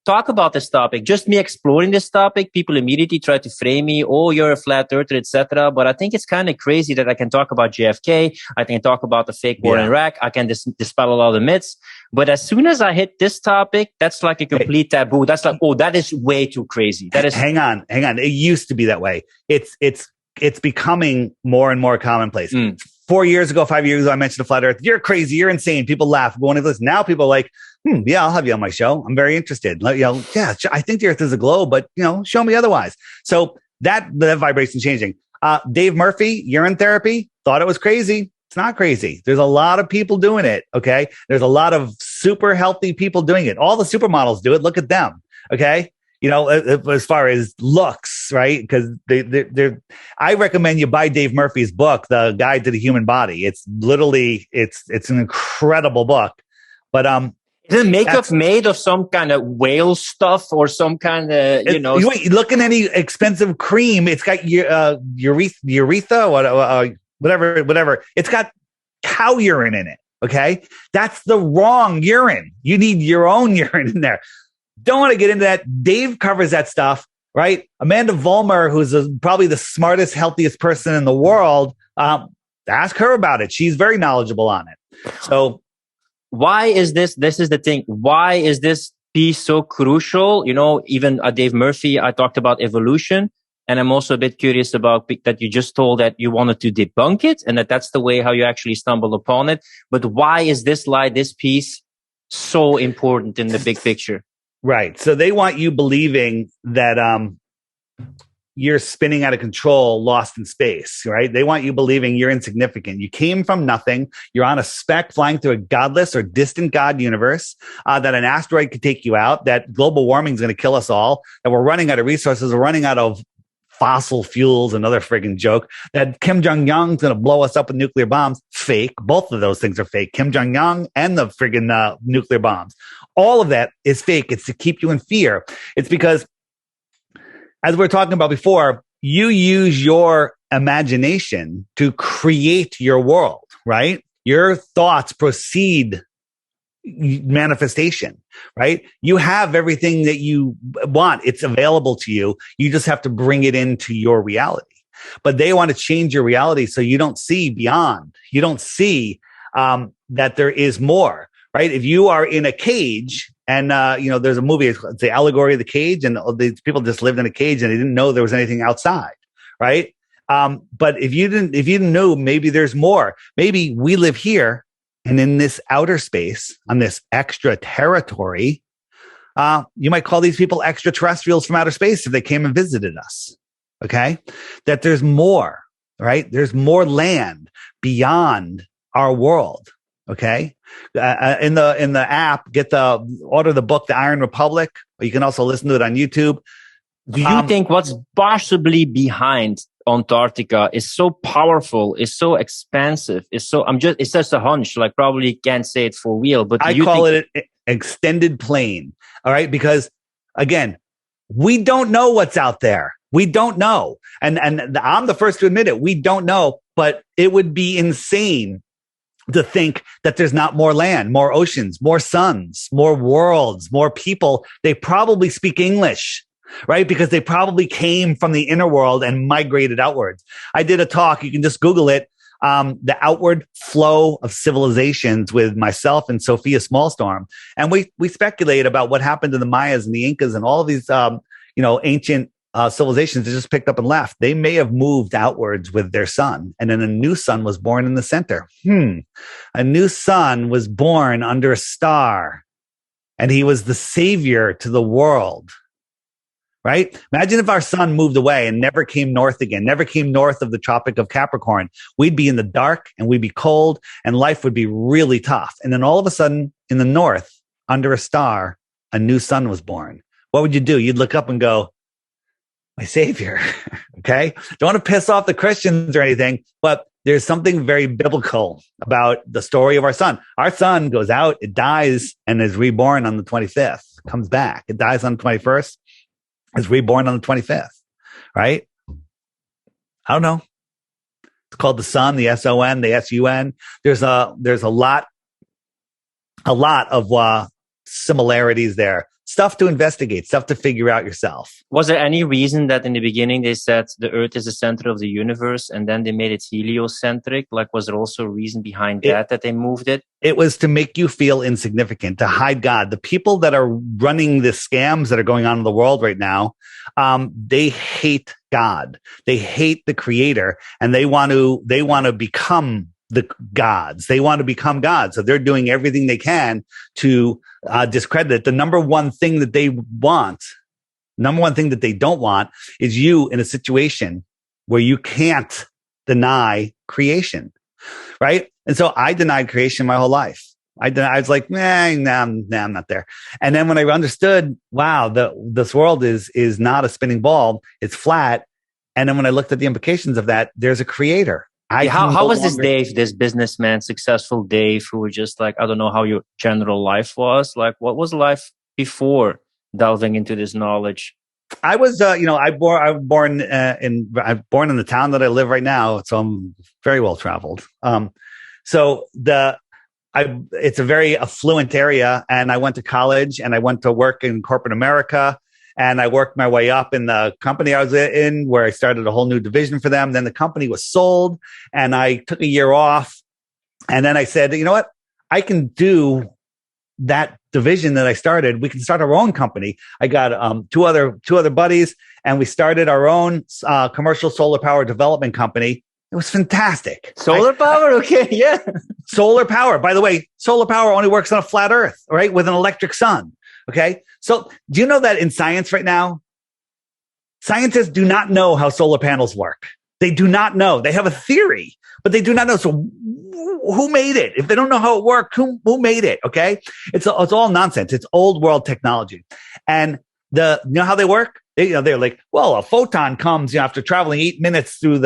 talk about this topic. Just me exploring this topic, people immediately try to frame me, oh, you're a flat earther, etc. But I think it's kind of crazy that I can talk about JFK, I can talk about the fake war in Iraq, I can dispel a lot of the myths. But as soon as I hit this topic, that's like a complete taboo. That's like, oh, that is way too crazy. That is. Hang on. It used to be that way. It's becoming more and more commonplace. 4 years ago, 5 years ago, I mentioned a flat earth. You're crazy. You're insane. People laugh. But when I listen, now people are like, yeah, I'll have you on my show. I'm very interested. Like, yeah, I think the earth is a globe, but show me otherwise. So that vibration changing. Dave Murphy, urine therapy, thought it was crazy. It's not crazy. There's a lot of people doing it. Okay. There's a lot of super healthy people doing it. All the supermodels do it. Look at them. Okay. As far as looks, right? Because I recommend you buy Dave Murphy's book, The Guide to the Human Body. It's literally, it's an incredible book. But Is makeup made of some kind of whale stuff or some kind of, Wait, look at any expensive cream. It's got 𝗬𝗓, whatever. It's got cow urine in it. Okay. That's the wrong urine. You need your own urine in there. Don't want to get into that. Dave covers that stuff, right? Amanda Vollmer, who's probably the smartest, healthiest person in the world. Ask her about it. She's very knowledgeable on it. So, why is this is the thing. Why is this piece so crucial? Even Dave Murphy, I talked about evolution. And I'm also a bit curious about that you just told that you wanted to debunk it and that's the way how you actually stumbled upon it. But why is this piece so important in the big picture? Right. So they want you believing that you're spinning out of control, lost in space, right? They want you believing you're insignificant. You came from nothing. You're on a speck flying through a godless or distant God universe, that an asteroid could take you out, that global warming is going to kill us all, that we're running out of resources, we're running out of fossil fuels, another friggin' joke, that Kim Jong-un is going to blow us up with nuclear bombs. Fake. Both of those things are fake. Kim Jong-un and the friggin' nuclear bombs. All of that is fake. It's to keep you in fear. It's because, as we were talking about before, you use your imagination to create your world, right? Your thoughts proceed manifestation, right? You have everything that you want. It's available to you. You just have to bring it into your reality. But they want to change your reality so you don't see beyond. You don't see that there is more, right? If you are in a cage and, there's a movie, it's the allegory of the cage, and these people just lived in a cage and they didn't know there was anything outside, right? But if you didn't know, maybe there's more. Maybe we live here, and in this outer space, on this extra territory, you might call these people extraterrestrials from outer space if they came and visited us. Okay. That there's more, right? There's more land beyond our world. Okay. In the app, order the book, The Iron Republic, or you can also listen to it on YouTube. Do you think what's possibly behind Antarctica is so powerful, is so expansive, it's just a hunch, like probably can't say it for real, but I call it an extended plane. All right. Because again, we don't know what's out there. We don't know. And I'm the first to admit it. We don't know, but it would be insane to think that there's not more land, more oceans, more suns, more worlds, more people. They probably speak English, right? Because they probably came from the inner world and migrated outwards. I did a talk. You can just Google it. The outward flow of civilizations with myself and Sophia Smallstorm. And we speculate about what happened to the Mayas and the Incas and all of these, ancient civilizations that just picked up and left. They may have moved outwards with their sun. And then a new sun was born in the center. A new sun was born under a star. And he was the savior to the world. Right? Imagine if our sun moved away and never came north again, never came north of the Tropic of Capricorn. We'd be in the dark and we'd be cold and life would be really tough. And then all of a sudden in the north, under a star, a new sun was born. What would you do? You'd look up and go, my savior. Okay. Don't want to piss off the Christians or anything, but there's something very biblical about the story of our sun. Our sun goes out, it dies, and is reborn on the 25th, comes back. It dies on the 21st. Is reborn on the 25th, right? I don't know. It's called the sun, the S-O-N, the S-U-N. There's a lot of similarities there. Stuff to investigate, stuff to figure out yourself. Was there any reason that in the beginning they said the Earth is the center of the universe and then they made it heliocentric? Like, was there also a reason behind that they moved it? It was to make you feel insignificant, to hide God. The people that are running the scams that are going on in the world right now, they hate God. They hate the creator, and they want to become the gods. They want to become gods. So they're doing everything they can to discredit it. The number one thing that they don't want is you in a situation where you can't deny creation, right? And so I denied creation my whole life. I was like, I'm not there. And then when I understood, wow, this world is not a spinning ball, it's flat. And then when I looked at the implications of that, there's a creator. Yeah, how was this Dave, this businessman, successful Dave, who was just like, I don't know how your general life was. Like, what was life before delving into this knowledge? I was, I was born in the town that I live right now, so I'm very well traveled. It's a very affluent area, and I went to college, and I went to work in corporate America, and I worked my way up in the company I was in, where I started a whole new division for them. Then the company was sold, and I took a year off, and then I said, you know what, I can do that division that I started. We can start our own company. I got two other buddies, and we started our own commercial solar power development company. It was fantastic. Solar power? Okay, yeah. Solar power. By the way, solar power only works on a flat Earth, right? With an electric sun. Okay. So do you know that in science right now, scientists do not know how solar panels work? They do not know. They have a theory, but they do not know. So who made it? If they don't know how it worked, who made it? Okay. It's all nonsense. It's old world technology. And you know how they work? They're like, well, a photon comes after traveling 8 minutes through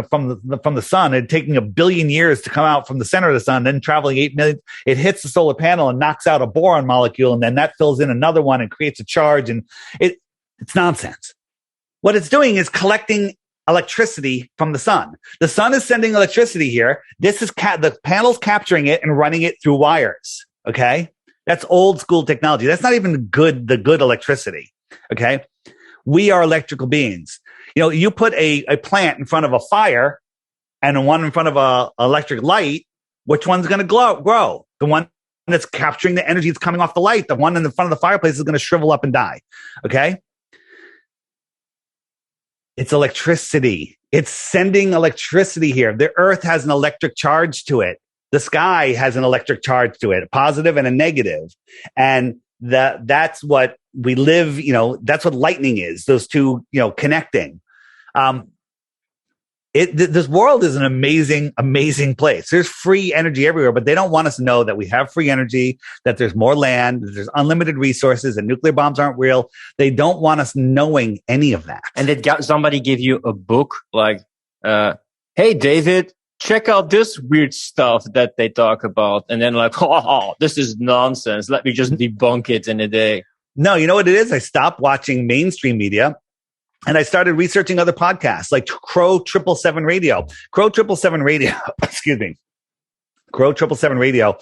from the sun and taking 1 billion years to come out from the center of the sun, then traveling 8 minutes, it hits the solar panel and knocks out a boron molecule, and then that fills in another one and creates a charge, and it's nonsense. What it's doing is collecting electricity from the sun. The sun is sending electricity here. This is the panel's capturing it and running it through wires. Okay, that's old school technology. That's not even the good electricity. Okay. We are electrical beings. You put a plant in front of a fire and one in front of a electric light, which one's going to grow? The one that's capturing the energy that's coming off the light. The one in the front of the fireplace is going to shrivel up and die. Okay? It's electricity. It's sending electricity here. The earth has an electric charge to it. The sky has an electric charge to it, a positive and a negative. And that's what we live, that's what lightning is, those two, connecting. This world is an amazing, amazing place. There's free energy everywhere, but they don't want us to know that we have free energy, that there's more land, that there's unlimited resources, and nuclear bombs aren't real. They don't want us knowing any of that. And did somebody give you a book like, hey, David, check out this weird stuff that they talk about. And then like, oh, this is nonsense. Let me just debunk it in a day. No, you know what it is? I stopped watching mainstream media and I started researching other podcasts like 𝗏𝗏𝗁 Radio. 𝗏𝗏𝗁 Radio, excuse me. 𝗏𝗏𝗁 Radio.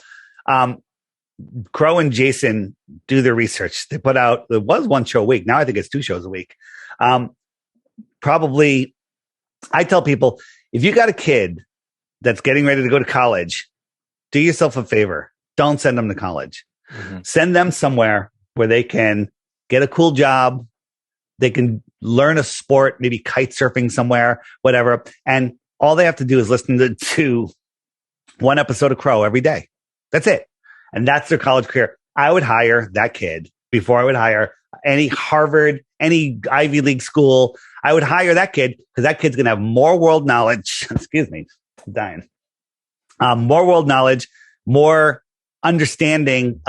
Crow and Jason do their research. They put out, there was one show a week. Now I think it's 2 shows a week. Probably, I tell people, if you got a kid that's getting ready to go to college, do yourself a favor. Don't send them to college. Mm-hmm. Send them somewhere where they can get a cool job. They can learn a sport, maybe kite surfing somewhere, whatever. And all they have to do is listen to one episode of Crow every day. That's it. And that's their college career. I would hire that kid before I would hire any Harvard, any Ivy League school. I would hire that kid because that kid's going to have more world knowledge. Excuse me. I'm dying. More world knowledge, more understanding,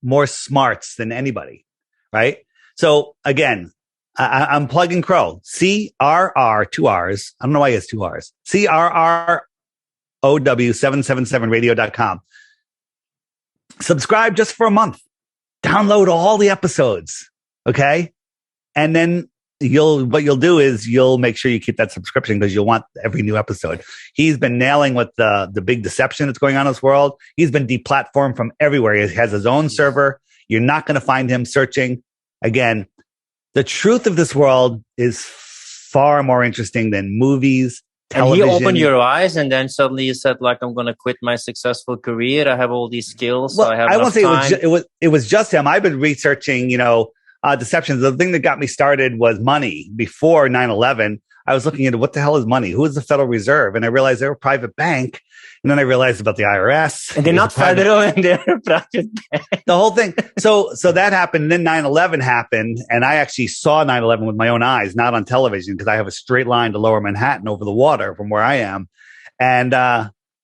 more smarts than anybody, right? So again, I'm plugging Crow. CRR, 2 R's. I don't know why he has 2 R's. CRROW777radio.com. Subscribe just for a month. Download all the episodes. Okay. And then what you'll do is you'll make sure you keep that subscription because you'll want every new episode. He's been nailing with the big deception that's going on in this world. He's been deplatformed from everywhere. He has his own server. You're not going to find him searching. Again, the truth of this world is far more interesting than movies, television. And he opened your eyes, and then suddenly you said, like, I'm going to quit my successful career. I have all these skills. Well, so I have won't say time. it was just him. I've been researching, deceptions. The thing that got me started was money. Before 9/11, I was looking into what the hell is money? Who is the Federal Reserve? And I realized they're a private bank. And then I realized about the IRS. And they're not federal and they're a private bank. The whole thing. So that happened. And then 9/11 happened. And I actually saw 9/11 with my own eyes, not on television, because I have a straight line to Lower Manhattan over the water from where I am. And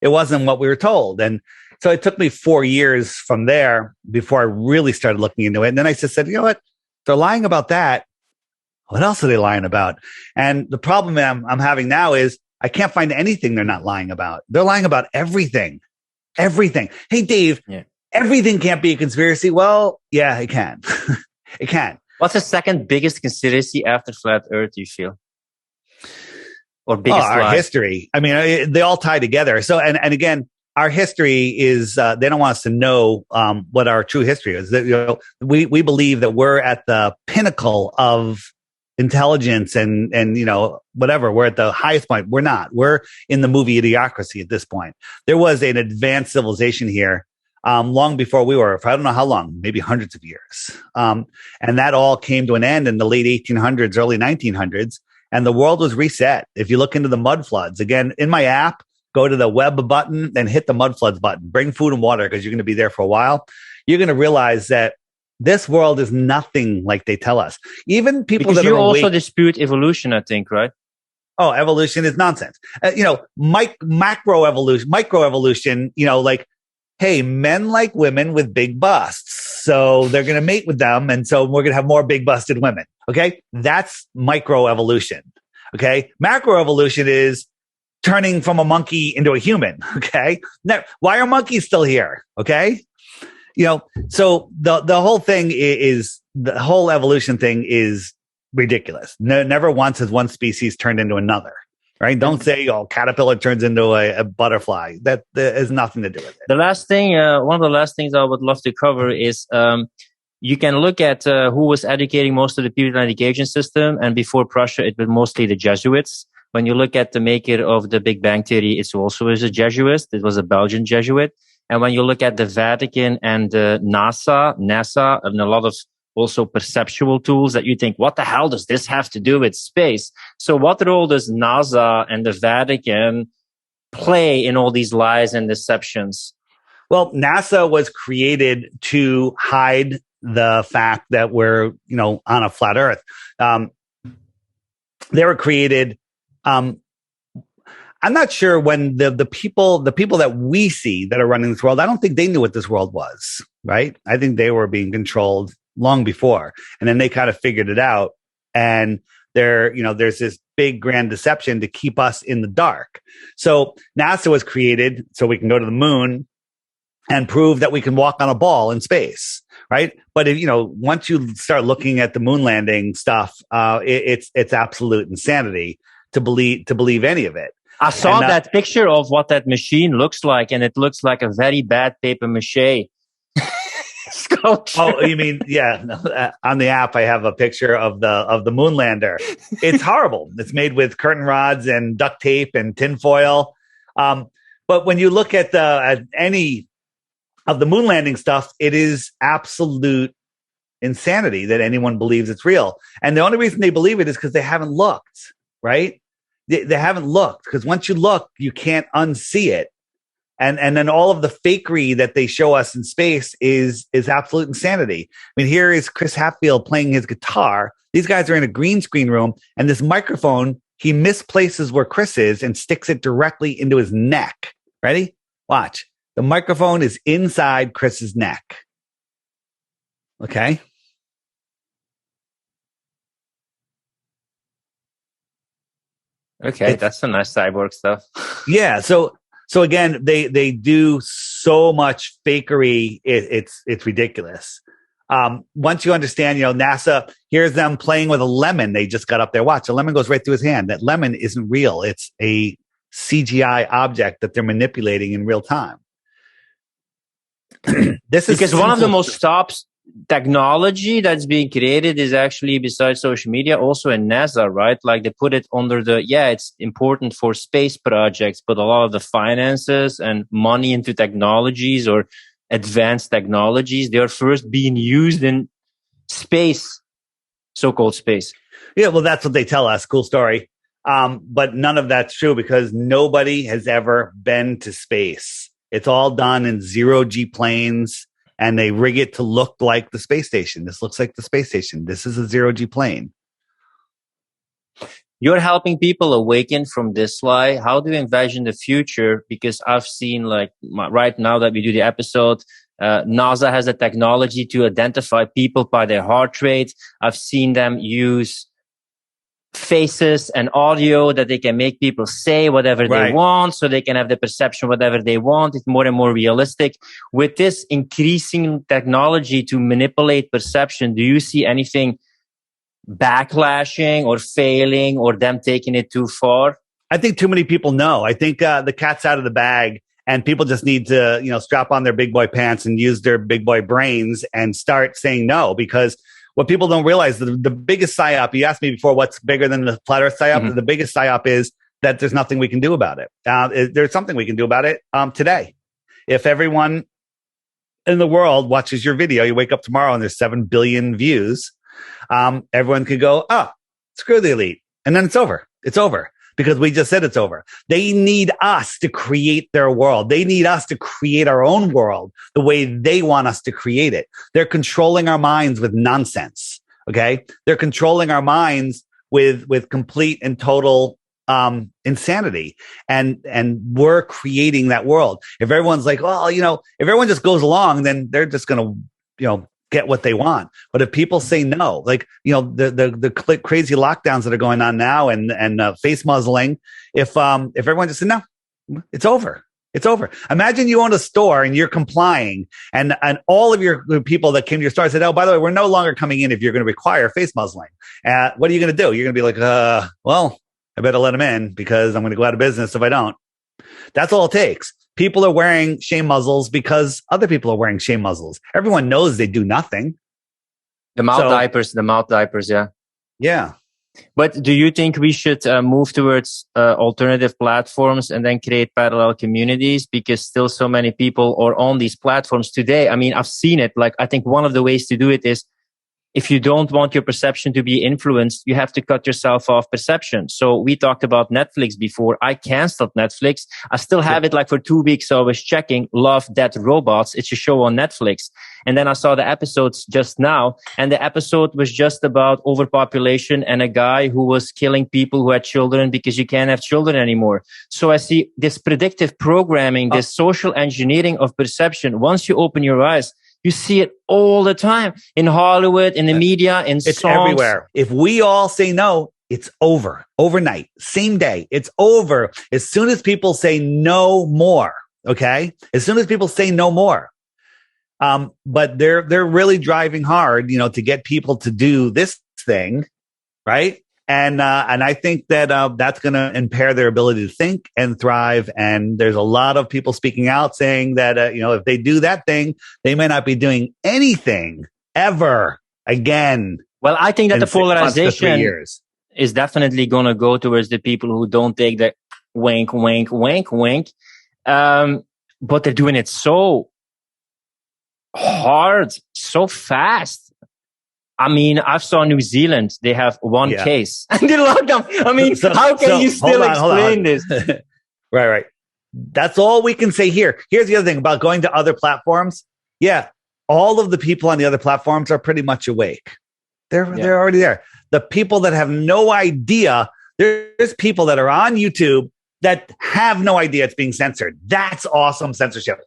it wasn't what we were told. And so it took me 4 years from there before I really started looking into it. And then I just said, you know what? They're lying about that. What else are they lying about? And the problem I'm having now is I can't find anything they're not lying about. They're lying about everything. Everything. Hey, Dave, everything can't be a conspiracy. Well, yeah, it can. It can. What's the second biggest conspiracy after flat Earth, you feel? Or biggest our lie? History. I mean, they all tie together. So, and again, our history is, they don't want us to know what our true history is. That, we believe that we're at the pinnacle of intelligence and whatever. We're at the highest point. We're not. We're in the movie Idiocracy at this point. There was an advanced civilization here long before we were, for I don't know how long, maybe hundreds of years. And that all came to an end in the late 1800s, early 1900s, and the world was reset. If you look into the mud floods, again, in my app, go to the web button and hit the mud floods button. Bring food and water because you're going to be there for a while. You're going to realize that this world is nothing like they tell us. Even people because that you are also awake, dispute evolution, I think, right? oh, evolution is nonsense. Microevolution, like, hey, men like women with big busts. So they're going to mate with them. And so we're going to have more big busted women. Okay. That's microevolution. Okay. Macroevolution is turning from a monkey into a human. Okay. Now, why are monkeys still here? Okay. So the whole thing is, the whole evolution thing is ridiculous. Never once has one species turned into another. Right? Don't say, caterpillar turns into a butterfly. That has nothing to do with it. The last thing, one of the last things I would love to cover is you can look at who was educating most of the people in the education system. And before Prussia, it was mostly the Jesuits. When you look at the maker of the Big Bang Theory, it also was a Jesuit. It was a Belgian Jesuit. And when you look at the Vatican and NASA, and a lot of also perceptual tools that you think, what the hell does this have to do with space? So what role does NASA and the Vatican play in all these lies and deceptions? Well, NASA was created to hide the fact that we're, on a flat Earth. They were created. I'm not sure when the people that we see that are running this world, I don't think they knew what this world was, right? I think they were being controlled long before. And then they kind of figured it out. And there's this big grand deception to keep us in the dark. So NASA was created so we can go to the moon and prove that we can walk on a ball in space, right? But if, once you start looking at the moon landing stuff, it's absolute insanity to believe any of it. I saw that picture of what that machine looks like, and it looks like a very bad papier-mâché sculpture. Oh, you mean, yeah. On the app, I have a picture of the moon lander. It's horrible. It's made with curtain rods and duct tape and tinfoil. But when you look at any of the moon landing stuff, it is absolute insanity that anyone believes it's real. And the only reason they believe it is because they haven't looked, right? They haven't looked, because once you look, you can't unsee it. And then all of the fakery that they show us in space is absolute insanity. I mean, here is Ks Hatfield playing his guitar. These guys are in a green screen room, and this microphone, he misplaces where Chris is and sticks it directly into his neck. Ready? Watch. The microphone is inside Chris's neck. Okay. Okay, that's some nice cyborg stuff. Yeah. So again, they do so much fakery. It's ridiculous. Once you understand, NASA, here's them playing with a lemon. They just got up there. Watch, a lemon goes right through his hand. That lemon isn't real. It's a CGI object that they're manipulating in real time. This is because one of the most top technology that's being created is actually, besides social media, also in NASA, right? Like they put it under it's important for space projects, but a lot of the finances and money into technologies or advanced technologies, they are first being used in space, so-called space. Yeah, well, that's what they tell us. Cool story. But none of that's true, because nobody has ever been to space. It's all done in zero-G planes, and they rig it to look like the space station. This looks like the space station. This is a zero-G plane. You're helping people awaken from this lie. How do you envision the future? Because I've seen, right now that we do the episode, NASA has a technology to identify people by their heart rate. I've seen them use faces and audio that they can make people say whatever they want, so they can have the perception whatever they want. It's more and more realistic. With this increasing technology to manipulate perception, do you see anything backlashing or failing or them taking it too far? I think too many people know. I think the cat's out of the bag, and people just need to, strap on their big boy pants and use their big boy brains and start saying no. Because what people don't realize, the biggest psyop, you asked me before, what's bigger than the flat earth psyop? The biggest psyop is that there's nothing we can do about it. There's something we can do about it today. If everyone in the world watches your video, you wake up tomorrow and there's 7 billion views, everyone could go, screw the elite. And then it's over. It's over. Because we just said it's over. They need us to create their world. They need us to create our own world the way they want us to create it. They're controlling our minds with nonsense. Okay. They're controlling our minds with complete and total, insanity. And we're creating that world. If everyone's like, well, if everyone just goes along, then they're just going to, get what they want. But if people say no, like, the crazy lockdowns that are going on now and face muzzling, if everyone just said, no, it's over. It's over. Imagine you own a store and you're complying and all of your people that came to your store said, oh, by the way, we're no longer coming in if you're going to require face muzzling. What are you going to do? You're going to be like, well, I better let them in because I'm going to go out of business if I don't. That's all it takes. People are wearing shame muzzles because other people are wearing shame muzzles. Everyone knows they do nothing. The mouth diapers, yeah. Yeah. But do you think we should move towards alternative platforms and then create parallel communities? Because still so many people are on these platforms today. I mean, I've seen it. Like, I think one of the ways to do it is, if you don't want your perception to be influenced, you have to cut yourself off perception. So we talked about Netflix before. I canceled Netflix. I still have it like for 2 weeks. So I was checking Love, Death, Robots. It's a show on Netflix. And then I saw the episodes just now. And the episode was just about overpopulation and a guy who was killing people who had children because you can't have children anymore. So I see this predictive programming, this social engineering of perception. Once you open your eyes, you see it all the time in Hollywood, in the media, in songs. It's everywhere. If we all say no, it's over. Overnight, same day, it's over. As soon as people say no more, okay? As soon as people say no more. But they're really driving hard, to get people to do this thing, right? And I think that that's going to impair their ability to think and thrive. And there's a lot of people speaking out saying that, if they do that thing, they may not be doing anything ever again. Well, I think that the polarization is definitely going to go towards the people who don't take the wink, wink, wink, wink. But they're doing it so hard, so fast. I mean, I saw New Zealand. They have one case. And they locked them. I mean, how can you still explain this? Right. That's all we can say here. Here's the other thing about going to other platforms. Yeah, all of the people on the other platforms are pretty much awake. They're already there. The people that have no idea, there's people that are on YouTube that have no idea it's being censored. That's awesome censorship.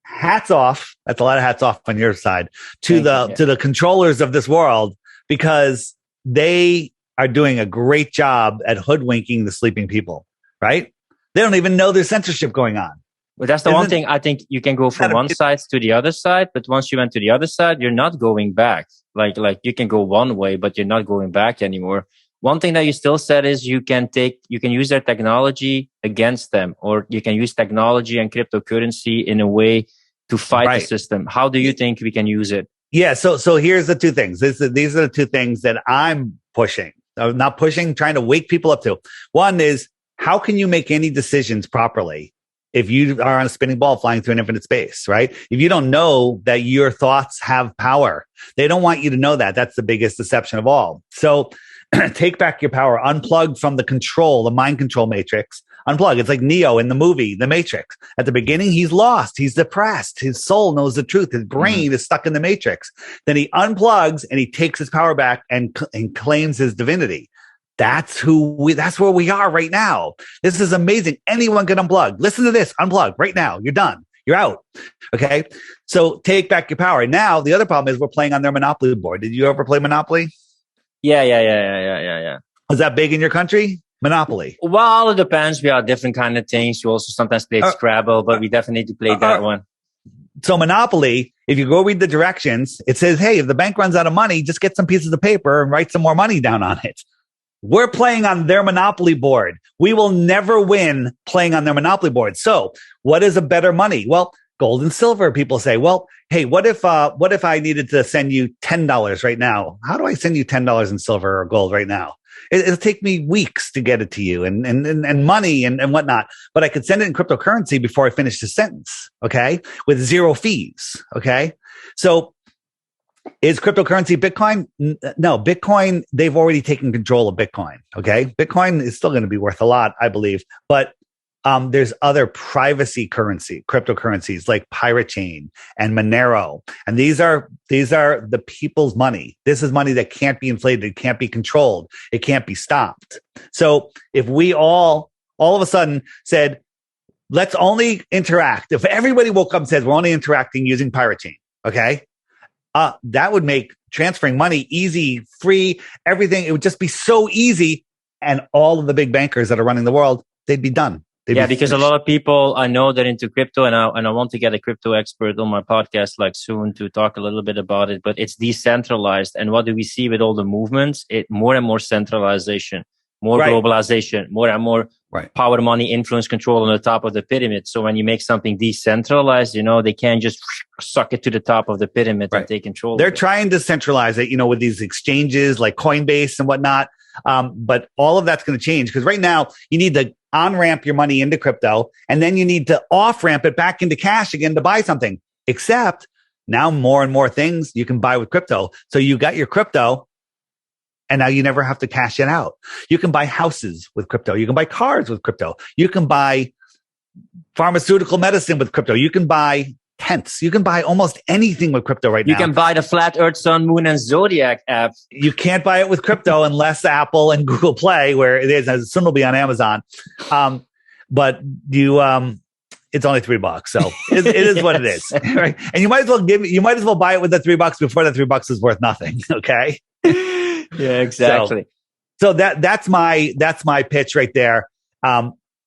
Hats off. That's a lot of hats off on your side to the controllers of this world, because they are doing a great job at hoodwinking the sleeping people, right? They don't even know there's censorship going on. But that's the one thing. I think you can go from one side to the other side, but once you went to the other side, you're not going back. Like you can go one way, but you're not going back anymore. One thing that you still said is you can use their technology against them, or you can use technology and cryptocurrency in a way to fight the system. How do you think we can use it? Yeah. So here's the two things. These are the two things that I'm pushing. Not pushing, trying to wake people up to. One is, how can you make any decisions properly if you are on a spinning ball flying through an infinite space, right? If you don't know that your thoughts have power, they don't want you to know that. That's the biggest deception of all. So take back your power, unplug from the control, the mind control matrix. Unplug. It's like Neo in the movie, The Matrix. At the beginning, he's lost. He's depressed. His soul knows the truth. His brain is stuck in the matrix. Then he unplugs and he takes his power back and claims his divinity. That's where we are right now. This is amazing. Anyone can unplug. Listen to this. Unplug right now. You're done. You're out. Okay. So take back your power. Now, the other problem is we're playing on their Monopoly board. Did you ever play Monopoly? Yeah. Is that big in your country? Monopoly. Well, it depends. We have different kind of things. We also sometimes play Scrabble, but we definitely need to play that one. So Monopoly, if you go read the directions, it says, hey, if the bank runs out of money, just get some pieces of paper and write some more money down on it. We're playing on their Monopoly board. We will never win playing on their Monopoly board. So what is a better money? Well, gold and silver. People say, well, hey, what if I needed to send you $10 right now? How do I send you $10 in silver or gold right now? It'll take me weeks to get it to you and money and whatnot. But I could send it in cryptocurrency before I finish the sentence. Okay. With zero fees. Okay. So is cryptocurrency Bitcoin? No, Bitcoin, they've already taken control of Bitcoin. Okay. Bitcoin is still going to be worth a lot, I believe. But there's other privacy cryptocurrencies like Pirate Chain and Monero. And these are the people's money. This is money that can't be inflated. It can't be controlled. It can't be stopped. So if we all of a sudden said, let's only interact. If everybody woke up and said, we're only interacting using Pirate Chain. Okay. That would make transferring money easy, free, everything. It would just be so easy. And all of the big bankers that are running the world, they'd be done. Because a lot of people I know they're into crypto, and I want to get a crypto expert on my podcast like soon to talk a little bit about it. But it's decentralized, and what do we see with all the movements? More and more centralization, more globalization, more and more power, money, influence, control on the top of the pyramid. So when you make something decentralized, they can't just suck it to the top of the pyramid and take control. They're trying to centralize it, with these exchanges like Coinbase and whatnot. But all of that's going to change because right now you need to on-ramp your money into crypto and then you need to off-ramp it back into cash again to buy something. Except now more and more things you can buy with crypto. So you got your crypto and now you never have to cash it out. You can buy houses with crypto. You can buy cars with crypto. You can buy pharmaceutical medicine with crypto. You can buy tents. You can buy almost anything with crypto right now. You can buy the Flat Earth, Sun, Moon, and Zodiac app. You can't buy it with crypto unless Apple and Google Play, where it is, soon will be on Amazon. But you, it's only $3. So it is what it is. Right? And you might as well buy it with the $3 before the $3 is worth nothing. Okay. Yeah, exactly. So that's my pitch right there.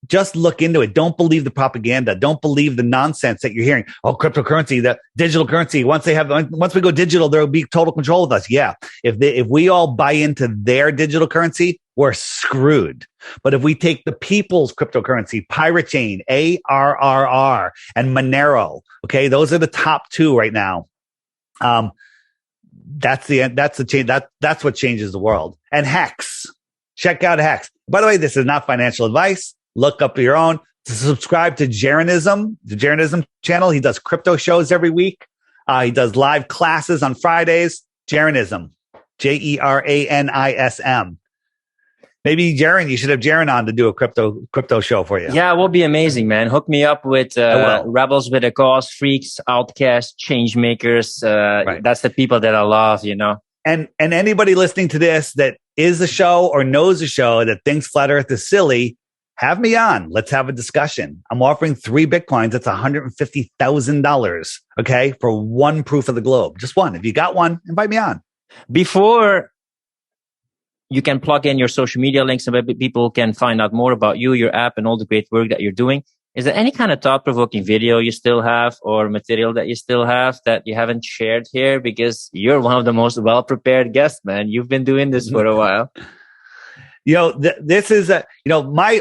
Just look into it. Don't believe the propaganda. Don't believe the nonsense that you're hearing. Oh, cryptocurrency, the digital currency. Once we go digital, there will be total control with us. Yeah. If we all buy into their digital currency, we're screwed. But if we take the people's cryptocurrency, Pirate Chain, ARRR, and Monero, okay, those are the top two right now. That's the end. That's the change. That's what changes the world. And 𝗥𝗁. Check out 𝗥𝗁. By the way, this is not financial advice. Look up your own. Subscribe to 𝗳𝗏ism, the 𝗳𝗏ism channel. He does crypto shows every week. He does live classes on Fridays. 𝗳𝗏ism, JERANISM. Maybe Jaron, you should have Jaron on to do a crypto show for you. Yeah, it will be amazing, man. Hook me up with rebels with a cause, freaks, outcasts, change makers. That's the people that I love, And anybody listening to this that is a show or knows a show that thinks flat Earth is silly, have me on. Let's have a discussion. I'm offering 3 Bitcoins. That's $150,000. Okay. For one proof of the globe. Just one. If you got one, invite me on. Before you can plug in your social media links so people can find out more about you, your app, and all the great work that you're doing. Is there any kind of thought-provoking video you still have or material that you still have that you haven't shared here? Because you're one of the most well-prepared guests, man. You've been doing this for a while. This is my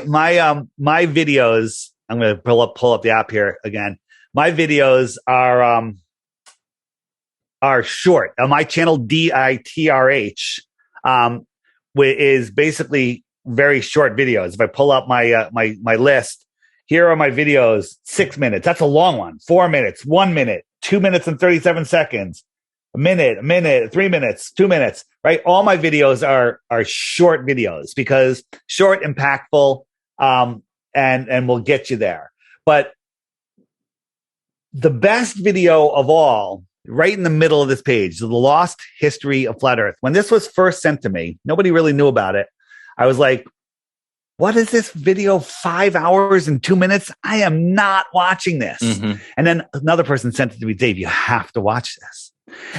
videos. I'm going to pull up the app here again. My videos are short. On my channel, DITRH, is basically very short videos. If I pull up my list, here are my videos. 6 minutes. That's a long one. 4 minutes, 1 minute, 2 minutes and 37 seconds. A minute, 3 minutes, 2 minutes, right? All my videos are short videos because short, impactful, and will get you there. But the best video of all, right in the middle of this page, the lost history of flat Earth. When this was first sent to me, nobody really knew about it. I was like, what is this video? 5 hours and 2 minutes? I am not watching this. Mm-hmm. And then another person sent it to me, Dave, you have to watch this.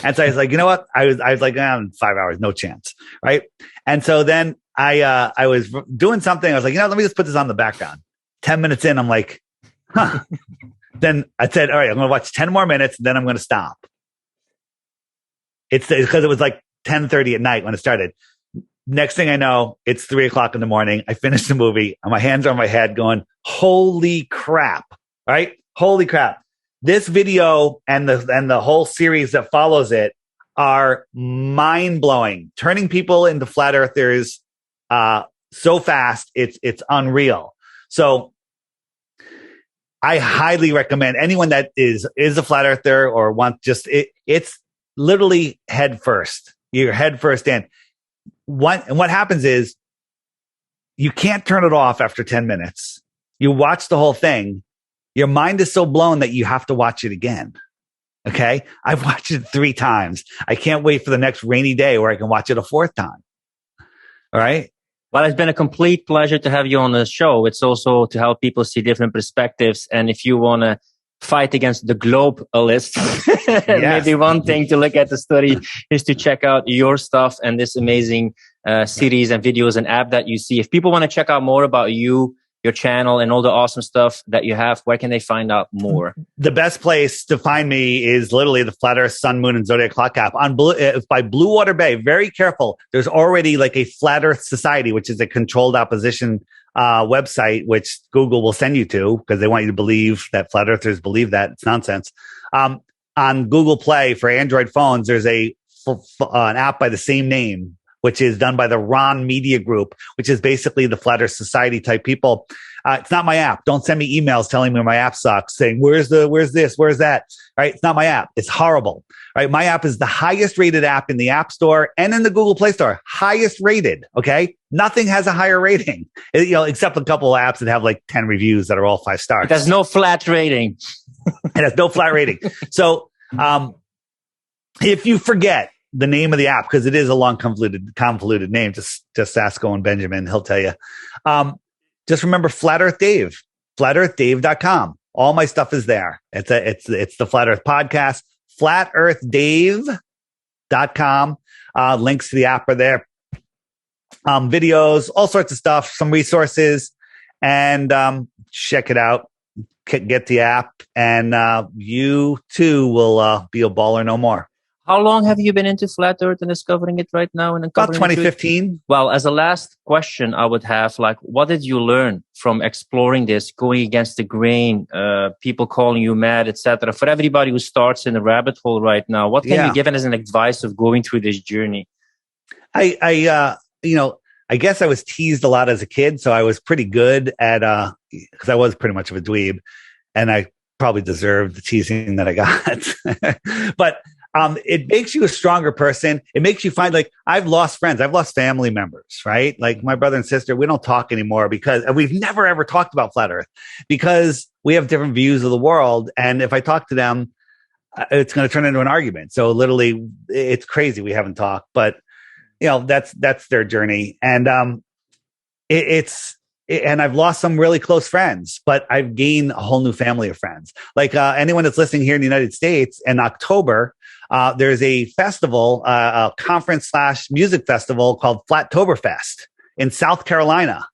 And so I was like, you know what? I was like, 5 hours, no chance. Right. And so then I was doing something. I was like, let me just put this on the background. 10 minutes in, I'm like, huh. Then I said, all right, I'm going to watch 10 more minutes. And then I'm going to stop. It's because it was like 10:30 at night when it started. Next thing I know, it's 3:00 in the morning. I finished the movie and my hands are on my head going, holy crap. Right? Holy crap. This video and the whole series that follows it are mind blowing, turning people into flat earthers, so fast. It's unreal. So I highly recommend anyone that is a flat earther or wants it's literally head first. You're head first in. What happens is you can't turn it off after 10 minutes. You watch the whole thing. Your mind is so blown that you have to watch it again. Okay. I've watched it 3 times. I can't wait for the next rainy day where I can watch it a 4th time. All right. Well, it's been a complete pleasure to have you on the show. It's also to help people see different perspectives. And if you want to fight against the globalists, yes. Maybe one thing to look at the study is to check out your stuff and this amazing series and videos and app that you see. If people want to check out more about you, your channel, and all the awesome stuff that you have, where can they find out more? The best place to find me is literally the Flat Earth Sun, Moon, and Zodiac Clock app on by Blue Water Bay. Very careful. There's already like a Flat Earth Society, which is a controlled opposition website, which Google will send you to because they want you to believe that flat earthers believe that. It's nonsense. On Google Play for Android phones, there's an app by the same name, which is done by the Ron Media Group, which is basically the Flat Earth Society type people. It's not my app. Don't send me emails telling me my app sucks, saying, where's this? Where's that? Right? It's not my app. It's horrible. Right? My app is the highest rated app in the App Store and in the Google Play Store. Highest rated. Okay. Nothing has a higher rating, except a couple of apps that have like 10 reviews that are all 5 stars. It has no flat rating. It has no flat rating. So, if you forget the name of the app, because it is a long, convoluted name, just ask Owen Benjamin. He'll tell you. Just remember Flat Earth Dave, flatearthdave.com. All my stuff is there. It's the Flat Earth Podcast, flatearthdave.com. Links to the app are there. Videos, all sorts of stuff, some resources, and check it out. Get the app, and you too will be a baller no more. How long have you been into flat earth and discovering it right now? And about 2015. Well, as a last question, I would have what did you learn from exploring this, going against the grain, people calling you mad, etc.? For everybody who starts in the rabbit hole right now, what can you give as an advice of going through this journey? I guess I was teased a lot as a kid, so I was pretty good at, because I was pretty much of a dweeb, and I probably deserved the teasing that I got. But it makes you a stronger person. It makes you find, I've lost friends. I've lost family members, right? Like my brother and sister, we don't talk anymore because we've never, ever talked about flat earth because we have different views of the world. And if I talk to them, it's going to turn into an argument. So literally it's crazy. We haven't talked, but that's their journey. And, and I've lost some really close friends, but I've gained a whole new family of friends. Anyone that's listening here in the United States, in October, there's a festival, a conference/music festival called Flattoberfest in South Carolina.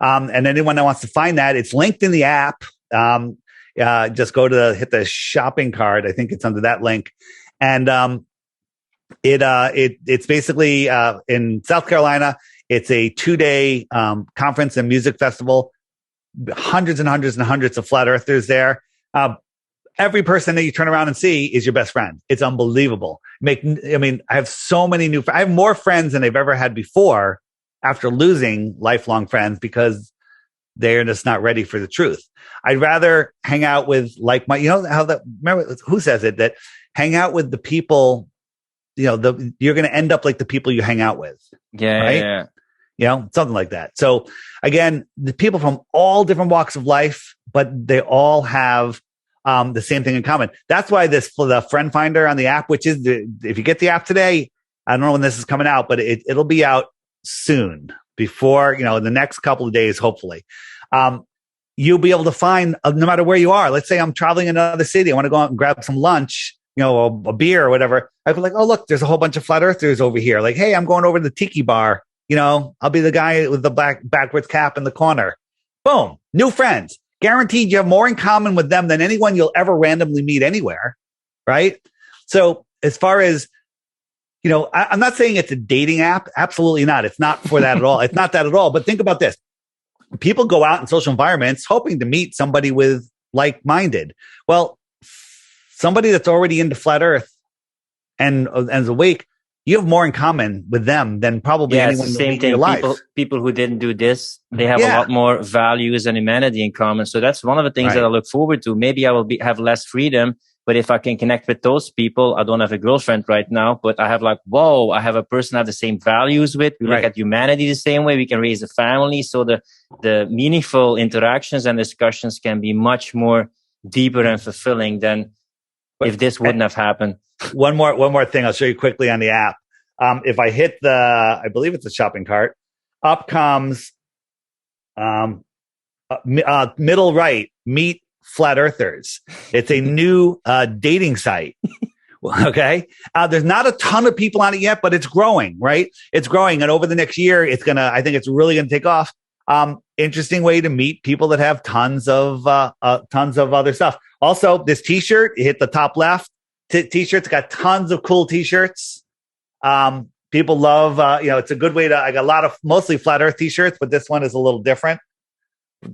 And anyone that wants to find that, it's linked in the app. Just hit the shopping card. I think it's under that link. And it's basically in South Carolina. It's a 2-day conference and music festival. Hundreds and hundreds and hundreds of flat earthers there. Every person that you turn around and see is your best friend. It's unbelievable. I have so many I have more friends than I've ever had before after losing lifelong friends because they're just not ready for the truth. I'd rather hang out with remember who says it, that hang out with the people, you're going to end up like the people you hang out with. Yeah. Right? Yeah. Something like that. So again, the people from all different walks of life, but they all have the same thing in common. That's why the friend finder on the app, which is if you get the app today, I don't know when this is coming out, but it'll be out soon before, in the next couple of days, hopefully. You'll be able to find, no matter where you are. Let's say I'm traveling in another city. I want to go out and grab some lunch, a beer or whatever. I feel like, oh, look, there's a whole bunch of flat earthers over here. Like, hey, I'm going over to the tiki bar, I'll be the guy with the backwards cap in the corner. Boom. New friends. Guaranteed you have more in common with them than anyone you'll ever randomly meet anywhere. Right? So as far as, I'm not saying it's a dating app. Absolutely not. It's not for that at all. It's not that at all. But think about this. People go out in social environments hoping to meet somebody with like-minded. Well, somebody that's already into flat Earth and is awake, you have more in common with them than probably anyone it's the same thing. In your life. People who didn't do this, they have a lot more values and humanity in common. So that's one of the things that I look forward to. Maybe I will have less freedom, but if I can connect with those people, I don't have a girlfriend right now, but I have I have a person I have the same values with. We look at humanity the same way. We can raise a family. So the meaningful interactions and discussions can be much more deeper and fulfilling than if this wouldn't have happened. One more thing I'll show you quickly on the app. If I hit I believe it's a shopping cart, up comes middle right, meet flat earthers. It's a new dating site. Okay. There's not a ton of people on it yet, but it's growing, right? It's growing. And over the next year, I think it's really going to take off. Interesting way to meet people that have tons of other stuff. Also, this t-shirt, you hit the top left t-shirts, got tons of cool t-shirts. People love, it's a good way I got a lot of mostly flat earth t-shirts, but this one is a little different.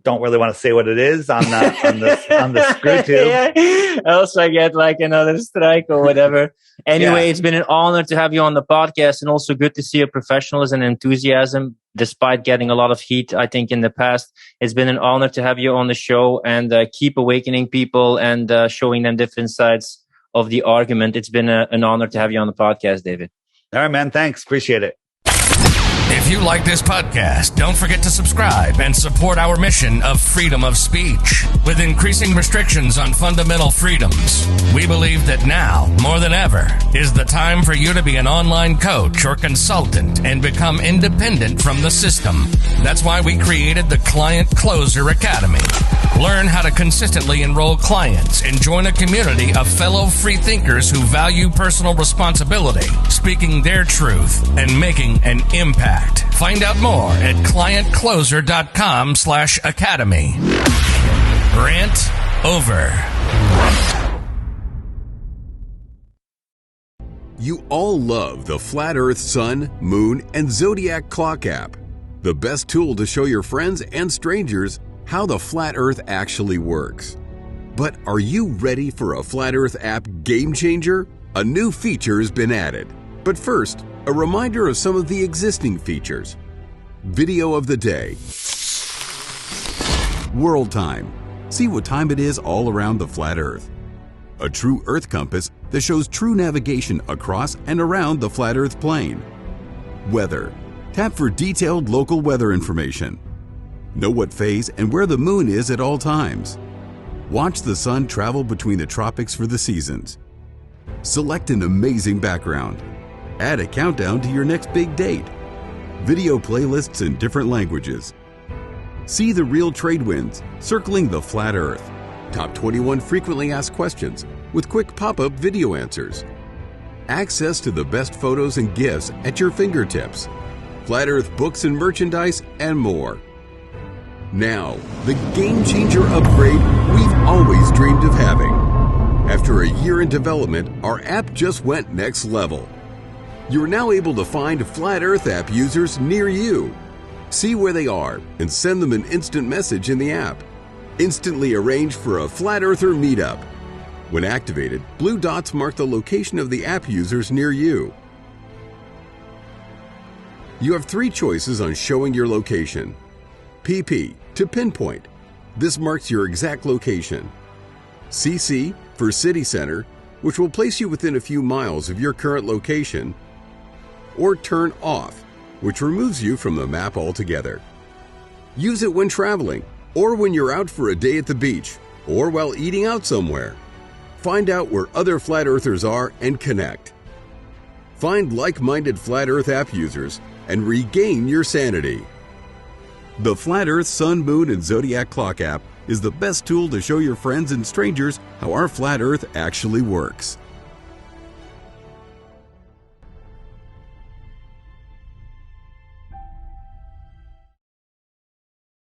Don't really want to say what it is on the screw tube. Yeah. Else I get another strike or whatever. Anyway, It's been an honor to have you on the podcast, and also good to see your professionalism and enthusiasm, despite getting a lot of heat, I think, in the past. It's been an honor to have you on the show, and keep awakening people and showing them different sides of the argument. It's been an honor to have you on the podcast, David. All right, man. Thanks. Appreciate it. If you like this podcast, don't forget to subscribe and support our mission of freedom of speech. With increasing restrictions on fundamental freedoms, we believe that now, more than ever, is the time for you to be an online coach or consultant and become independent from the system. That's why we created the Client Closer Academy. Learn how to consistently enroll clients and join a community of fellow free thinkers who value personal responsibility, speaking their truth, and making an impact. Find out more at clientcloser.com/academy. Rant over. You all love the Flat Earth Sun, Moon, and Zodiac Clock app. The best tool to show your friends and strangers how the Flat Earth actually works. But are you ready for a Flat Earth app game changer? A new feature has been added. But first, a reminder of some of the existing features. Video of the day. World time. See what time it is all around the flat Earth. A true Earth compass that shows true navigation across and around the flat Earth plane. Weather. Tap for detailed local weather information. Know what phase and where the moon is at all times. Watch the sun travel between the tropics for the seasons. Select an amazing background. Add a countdown to your next big date. Video playlists in different languages. See the real trade winds circling the flat Earth. Top 21 frequently asked questions with quick pop-up video answers. Access to the best photos and GIFs at your fingertips. Flat Earth books and merchandise, and more. Now, the game-changer upgrade we've always dreamed of having. After a year in development, our app just went next level. You're now able to find Flat Earth app users near you. See where they are and send them an instant message in the app. Instantly arrange for a Flat Earther meetup. When activated, blue dots mark the location of the app users near you. You have 3 choices on showing your location. PP, to pinpoint. This marks your exact location. CC, for city center, which will place you within a few miles of your current location. Or turn off, which removes you from the map altogether. Use it when traveling, or when you're out for a day at the beach, or while eating out somewhere. Find out where other Flat Earthers are and connect. Find like-minded Flat Earth app users and regain your sanity. The Flat Earth Sun, Moon, and Zodiac Clock app is the best tool to show your friends and strangers how our flat Earth actually works.